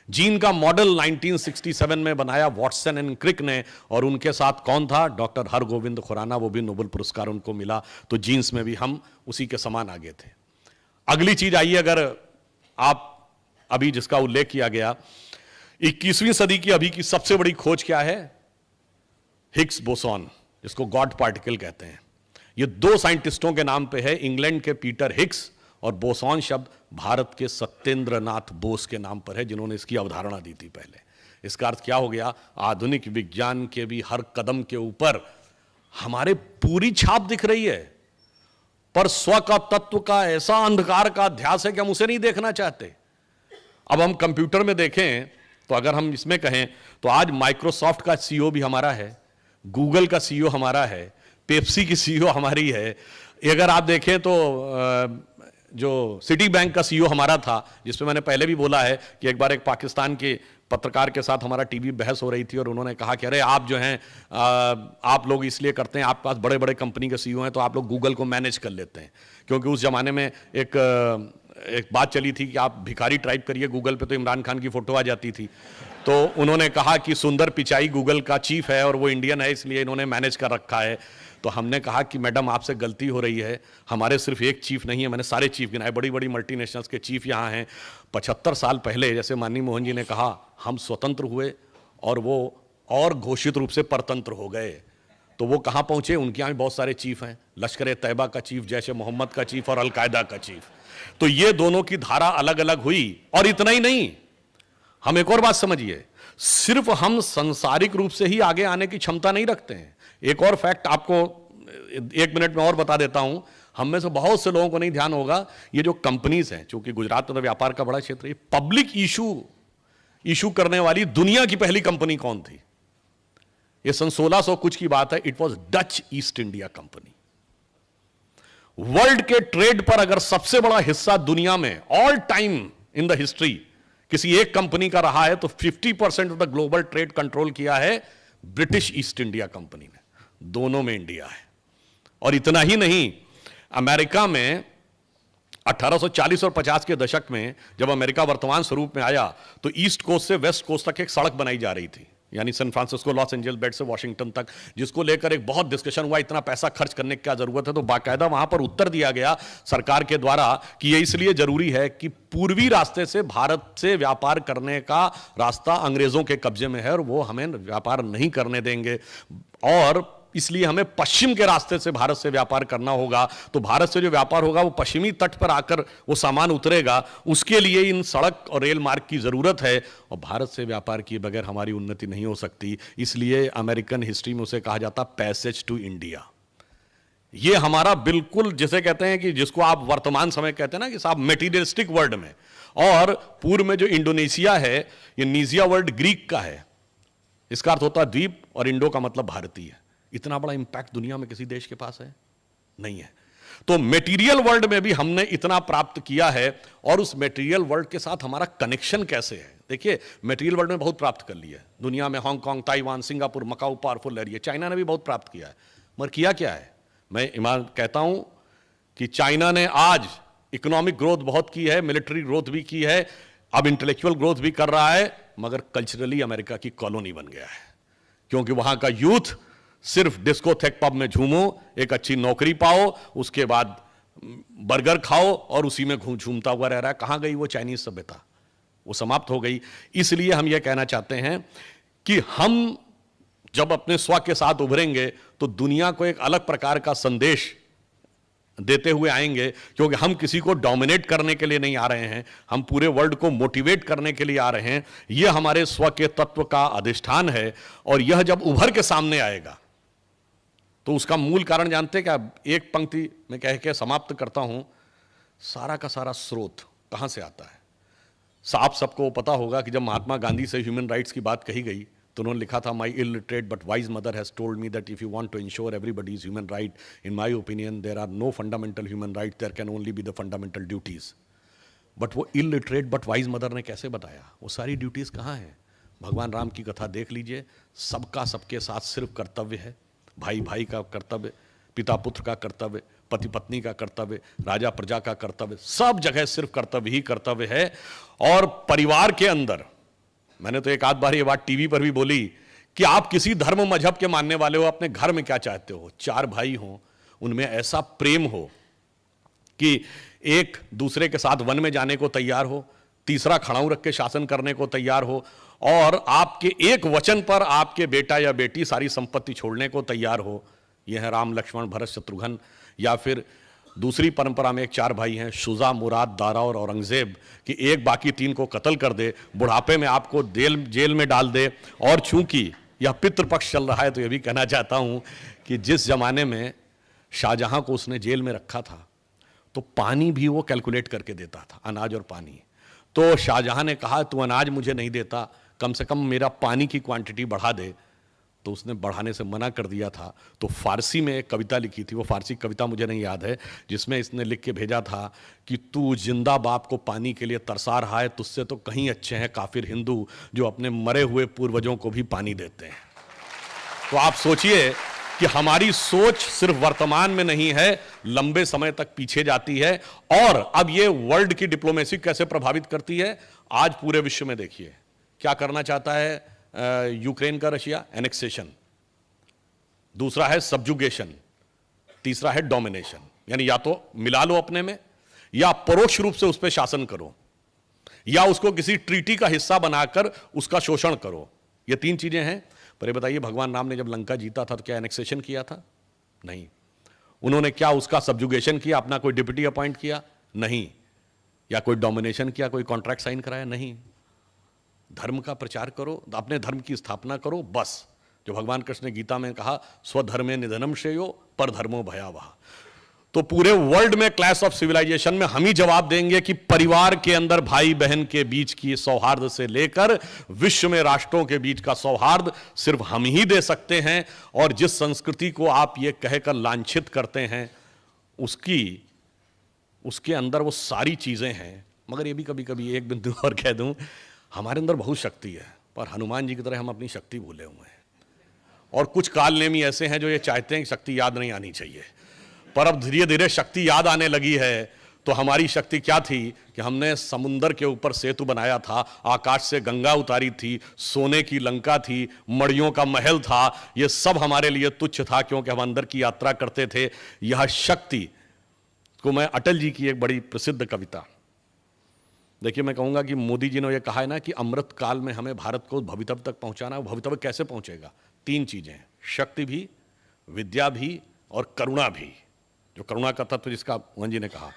जीन का मॉडल 1967 में बनाया वॉटसन एंड क्रिक ने, और उनके साथ कौन था? डॉक्टर हरगोविंद खुराना, वो भी नोबेल पुरस्कार उनको मिला। तो जीन्स में भी हम उसी के समान आगे थे। अगली चीज आइए, अगर आप अभी जिसका उल्लेख किया गया, 21वीं सदी की अभी की सबसे बड़ी खोज क्या है? हिग्स बोसॉन, जिसको गॉड पार्टिकल कहते हैं। ये दो साइंटिस्टों के नाम पे है, इंग्लैंड के पीटर हिग्स, और बोसॉन शब्द भारत के सत्येंद्र नाथ बोस के नाम पर है, जिन्होंने इसकी अवधारणा दी थी पहले। इसका अर्थ क्या हो गया? आधुनिक विज्ञान के भी हर कदम के ऊपर हमारे पूरी छाप दिख रही है, पर स्व का तत्व का ऐसा अंधकार का अध्यास है कि हम उसे नहीं देखना चाहते। अब हम कंप्यूटर में देखें तो अगर हम इसमें कहें तो आज माइक्रोसॉफ्ट का सीईओ भी हमारा है, गूगल का सीईओ हमारा है, पेप्सी की सीईओ हमारी है। अगर आप देखें तो जो सिटी बैंक का सीईओ हमारा था, जिसमें मैंने पहले भी बोला है कि एक बार एक पाकिस्तान के पत्रकार के साथ हमारा टीवी बहस हो रही थी और उन्होंने कहा कि अरे आप जो हैं आप लोग इसलिए करते हैं, आपके पास बड़े बड़े कंपनी के सीईओ हैं तो आप लोग गूगल को मैनेज कर लेते हैं। क्योंकि उस जमाने में एक बात चली थी कि आप भिखारी टाइप करिए गूगल पे तो इमरान खान की फोटो आ जाती थी। तो उन्होंने कहा कि सुंदर पिचाई गूगल का चीफ है और वो इंडियन है, इसलिए इन्होंने मैनेज कर रखा है। तो हमने कहा कि मैडम आपसे गलती हो रही है, हमारे सिर्फ एक चीफ नहीं है, मैंने सारे चीफ गिनाए, बड़ी बड़ी मल्टीनेशनल्स के चीफ यहाँ हैं। 75 साल पहले, जैसे माननीय मोहन जी ने कहा, हम स्वतंत्र हुए और वो और घोषित रूप से परतंत्र हो गए। तो वो कहाँ पहुंचे? उनके यहाँ भी बहुत सारे चीफ हैं, लश्कर तैयबा का चीफ, जैश ए मोहम्मद का चीफ और अलकायदा का चीफ। तो ये दोनों की धारा अलग अलग हुई। और इतना ही नहीं, हम एक और बात समझिए, सिर्फ हम सांसारिक रूप से ही आगे आने की क्षमता नहीं रखते हैं। एक और फैक्ट आपको 1 मिनट में और बता देता हूं, हम में से बहुत से लोगों को नहीं ध्यान होगा, ये जो कंपनीज हैं, चूंकि गुजरात में तो व्यापार का बड़ा क्षेत्र है, पब्लिक इशू करने वाली दुनिया की पहली कंपनी कौन थी? ये सन 1600 कुछ की बात है, it was Dutch east India company. World के ट्रेड पर अगर सबसे बड़ा हिस्सा दुनिया में all time in the history किसी एक कंपनी का रहा है तो 50% of the global trade control किया है ब्रिटिश ईस्ट इंडिया कंपनी ने। दोनों में इंडिया है। और इतना ही नहीं, अमेरिका में 1840 और 50 के दशक में जब अमेरिका वर्तमान स्वरूप में आया तो ईस्ट कोस्ट से वेस्ट कोस्ट तक एक सड़क बनाई जा रही थी, यानी सैन फ्रांसिस्को, लॉस एंजल्स बेड से वॉशिंगटन तक, जिसको लेकर एक बहुत डिस्कशन हुआ, इतना पैसा खर्च करने की क्या जरूरत है। तो बाकायदा वहां पर उत्तर दिया गया सरकार के द्वारा कि यह इसलिए जरूरी है कि पूर्वी रास्ते से भारत से व्यापार करने का रास्ता अंग्रेजों के कब्जे में है और वो हमें व्यापार नहीं करने देंगे, और इसलिए हमें पश्चिम के रास्ते से भारत से व्यापार करना होगा। तो भारत से जो व्यापार होगा वो पश्चिमी तट पर आकर वो सामान उतरेगा, उसके लिए इन सड़क और रेल मार्ग की जरूरत है, और भारत से व्यापार किए बगैर हमारी उन्नति नहीं हो सकती। इसलिए अमेरिकन हिस्ट्री में उसे कहा जाता पैसेज टू इंडिया। ये हमारा बिल्कुल जिसे कहते हैं कि जिसको आप वर्तमान समय कहते हैं ना कि साहब मेटीरियलिस्टिक वर्ल्ड में, और पूर्व में जो इंडोनेशिया है, ये नीजिया वर्ल्ड ग्रीक का है, इसका अर्थ होता है द्वीप, और इंडो का मतलब भारतीय। इतना बड़ा इंपैक्ट दुनिया में किसी देश के पास है नहीं है। तो मेटीरियल वर्ल्ड में भी हमने इतना प्राप्त किया है, और उस मेटीरियल वर्ल्ड के साथ हमारा कनेक्शन कैसे है। देखिए, मेटीरियल वर्ल्ड में बहुत प्राप्त कर लिया है दुनिया में, Hong Kong, Taiwan, Singapore, Macau powerful है, चाइना ने भी बहुत प्राप्त किया है, मगर किया क्या है? मैं ईमान कहता हूं कि चाइना ने आज इकोनॉमिक ग्रोथ बहुत की है, मिलिट्री ग्रोथ भी की है, अब इंटेलेक्चुअल ग्रोथ भी कर रहा है, मगर कल्चरली अमेरिका की कॉलोनी बन गया है। क्योंकि वहां का यूथ सिर्फ डिस्कोथेक पब में झूमो, एक अच्छी नौकरी पाओ, उसके बाद बर्गर खाओ और उसी में झूमता हुआ रह रहा है। कहां गई वो चाइनीज सभ्यता? वो समाप्त हो गई। इसलिए हम यह कहना चाहते हैं कि हम जब अपने स्व के साथ उभरेंगे तो दुनिया को एक अलग प्रकार का संदेश देते हुए आएंगे, क्योंकि हम किसी को डोमिनेट करने के लिए नहीं आ रहे हैं, हम पूरे वर्ल्ड को मोटिवेट करने के लिए आ रहे हैं। यह हमारे स्व के तत्व का अधिष्ठान है, और यह जब उभर के सामने आएगा तो उसका मूल कारण जानते हैं क्या? एक पंक्ति में कह के समाप्त करता हूं, सारा का सारा स्रोत कहां से आता है? साफ सबको पता होगा कि जब महात्मा गांधी से ह्यूमन राइट्स की बात कही गई तो उन्होंने लिखा था, my illiterate but wise mother has told me that if you want to ensure everybody's human right, in my opinion there are no fundamental human right, there can only be the fundamental duties. But वो illiterate but wise mother ने कैसे बताया वो सारी duties कहाँ हैं? भगवान राम की कथा देख लीजिए, सबका सबके साथ सिर्फ कर्तव्य है, भाई भाई का कर्तव्य, पिता पुत्र का कर्तव्य, पति पत्नी का कर्तव्य, राजा प्रजा का कर्तव्य, सब जगह सिर्फ कर्तव्य ही कर्तव्य है। और परिवार के अंदर, मैंने तो एक आध बार ये बात टीवी पर भी बोली कि आप किसी धर्म मजहब के मानने वाले हो, अपने घर में क्या चाहते हो? 4 भाई हो, उनमें ऐसा प्रेम हो कि एक दूसरे के साथ वन में जाने को तैयार हो, तीसरा खड़ाऊ रख के शासन करने को तैयार हो, और आपके एक वचन पर आपके बेटा या बेटी सारी संपत्ति छोड़ने को तैयार हो। यह है राम लक्ष्मण भरत शत्रुघ्न। या फिर दूसरी परंपरा में एक 4 भाई हैं, शुजा, मुराद, दारा और औरंगजेब, कि एक बाकी 3 को कत्ल कर दे, बुढ़ापे में आपको जेल में डाल दे। और चूंकि यह पितृपक्ष चल रहा है तो यह भी कहना चाहता हूं कि जिस जमाने में शाहजहां को उसने जेल में रखा था तो पानी भी वो कैलकुलेट करके देता था, अनाज और पानी। तो शाहजहां ने कहा, तू अनाज मुझे नहीं देता, कम से कम मेरा पानी की क्वांटिटी बढ़ा दे। तो उसने बढ़ाने से मना कर दिया था। तो फारसी में एक कविता लिखी थी, वो फारसी कविता मुझे नहीं याद है, जिसमें इसने लिख के भेजा था कि तू जिंदा बाप को पानी के लिए तरसा रहा है, तुझसे तो कहीं अच्छे हैं काफिर हिंदू जो अपने मरे हुए पूर्वजों को भी पानी देते हैं। तो आप सोचिए कि हमारी सोच सिर्फ वर्तमान में नहीं है, लंबे समय तक पीछे जाती है। और अब ये वर्ल्ड की डिप्लोमेसी कैसे प्रभावित करती है, आज पूरे विश्व में देखिए क्या करना चाहता है यूक्रेन का रशिया, एनेक्सेशन। दूसरा है सब्जुगेशन, तीसरा है डोमिनेशन। यानी या तो मिला लो अपने में, या परोक्ष रूप से उस पर शासन करो, या उसको किसी ट्रीटी का हिस्सा बनाकर उसका शोषण करो। ये 3 चीजें हैं। पर ये बताइए, भगवान राम ने जब लंका जीता था तो क्या एनेक्सेशन किया था? नहीं। उन्होंने क्या उसका सब्जुगेशन किया, अपना कोई डिप्टी अपॉइंट किया? नहीं। या कोई डोमिनेशन किया, कोई कॉन्ट्रैक्ट साइन कराया? नहीं। धर्म का प्रचार करो, अपने धर्म की स्थापना करो, बस। जो भगवान कृष्ण ने गीता में कहा, स्वधर्मे निधनम श्रेयो पर धर्मो भयावह। तो पूरे वर्ल्ड में क्लैश ऑफ सिविलाइजेशन में हम ही जवाब देंगे कि परिवार के अंदर भाई बहन के बीच की सौहार्द से लेकर विश्व में राष्ट्रों के बीच का सौहार्द सिर्फ हम ही दे सकते हैं। और जिस संस्कृति को आप ये कहकर लांछित करते हैं, उसके अंदर वो सारी चीजें हैं। मगर ये भी कभी कभी एक बिंदु और कह दूं, हमारे अंदर बहुत शक्ति है, पर हनुमान जी की तरह हम अपनी शक्ति भूले हुए हैं। और कुछ कालनेमी ऐसे हैं जो ये चाहते हैं कि शक्ति याद नहीं आनी चाहिए, पर अब धीरे धीरे शक्ति याद आने लगी है। तो हमारी शक्ति क्या थी कि हमने समुंदर के ऊपर सेतु बनाया था, आकाश से गंगा उतारी थी, सोने की लंका थी, मड़ियों का महल था। ये सब हमारे लिए तुच्छ था क्योंकि हम अंदर की यात्रा करते थे। यह शक्ति को मैं अटल जी की एक बड़ी प्रसिद्ध कविता, देखिए, मैं कहूंगा कि मोदी जी ने यह कहा है ना कि अमृत काल में हमें भारत को भवितव्य तक पहुंचाना है। भवितव्य कैसे पहुंचेगा? 3 चीजें, शक्ति भी, विद्या भी और करुणा भी। जो करुणा का तत्व जिसका मोहन जी ने कहा।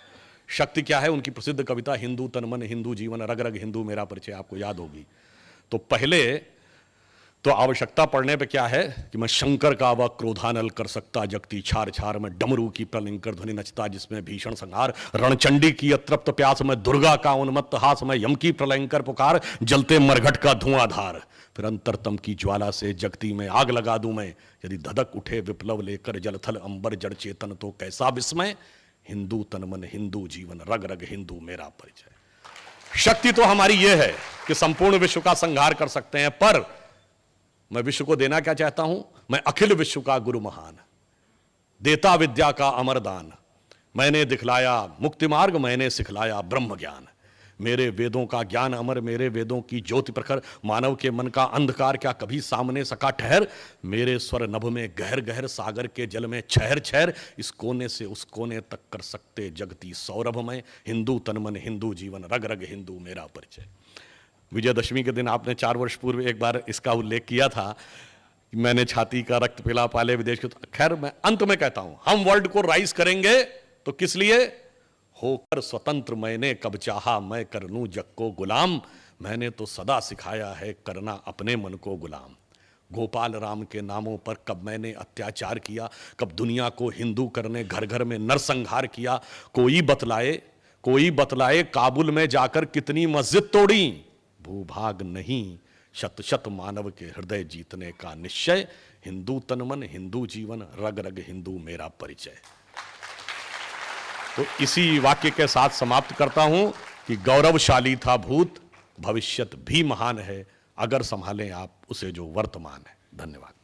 शक्ति क्या है? उनकी प्रसिद्ध कविता हिंदू तन मन हिंदू जीवन, रग रग हिंदू मेरा परिचय, आपको याद होगी। तो पहले तो आवश्यकता पड़ने पे क्या है कि मैं शंकर का वह क्रोधानल कर सकता जगती छार छार में, डमरू की प्रलंकर ध्वनि नचता जिसमें भीषण संहार, रणचंडी की अतृप्त प्यास में, दुर्गा का उन्मत्त हास में, यम की प्रलंकर पुकार, जलते मरघट का धुआंधार, फिर अंतरतम की ज्वाला से जगती में आग लगा दूं मैं, यदि धधक उठे विप्लव लेकर जलथल अंबर जड़ चेतन तो कैसा विस्मय, हिंदू तन मन हिंदू जीवन, रग रग हिंदू मेरा परिचय। शक्ति तो हमारी यह है कि संपूर्ण विश्व का संहार कर सकते हैं, पर मैं विश्व को देना क्या चाहता हूं? मैं अखिल विश्व का गुरु महान, देता विद्या का अमरदान, मैंने दिखलाया मुक्ति मार्ग, मैंने सिखलाया ब्रह्म ज्ञान, मेरे वेदों का ज्ञान अमर, मेरे वेदों की ज्योति प्रखर, मानव के मन का अंधकार क्या कभी सामने सका ठहर, मेरे स्वर नभ में गहर गहर, सागर के जल में छहर छहर, इस कोने से उस कोने तक कर सकते जगती सौरभ में, हिंदू तन मन हिंदू जीवन, रग रग हिंदू मेरा परिचय। विजयदशमी के दिन आपने 4 वर्ष पूर्व एक बार इसका उल्लेख किया था कि मैंने छाती का रक्त पिला पाले विदेश के। खैर, मैं अंत में कहता हूं, हम वर्ल्ड को राइज करेंगे तो किस लिए? होकर स्वतंत्र मैंने कब चाहा मैं कर लूं जग को गुलाम, मैंने तो सदा सिखाया है करना अपने मन को गुलाम। गोपाल राम के नामों पर कब मैंने अत्याचार किया, कब दुनिया को हिंदू करने घर घर में नरसंहार किया, कोई बतलाए, कोई बतलाए काबुल में जाकर कितनी मस्जिद तोड़ी, भूभाग नहीं शत शत मानव के हृदय जीतने का निश्चय, हिंदू तन मन हिंदू जीवन रग रग हिंदू मेरा परिचय। तो इसी वाक्य के साथ समाप्त करता हूं कि गौरवशाली था भूत, भविष्यत भी महान है, अगर संभालें आप उसे जो वर्तमान है। धन्यवाद।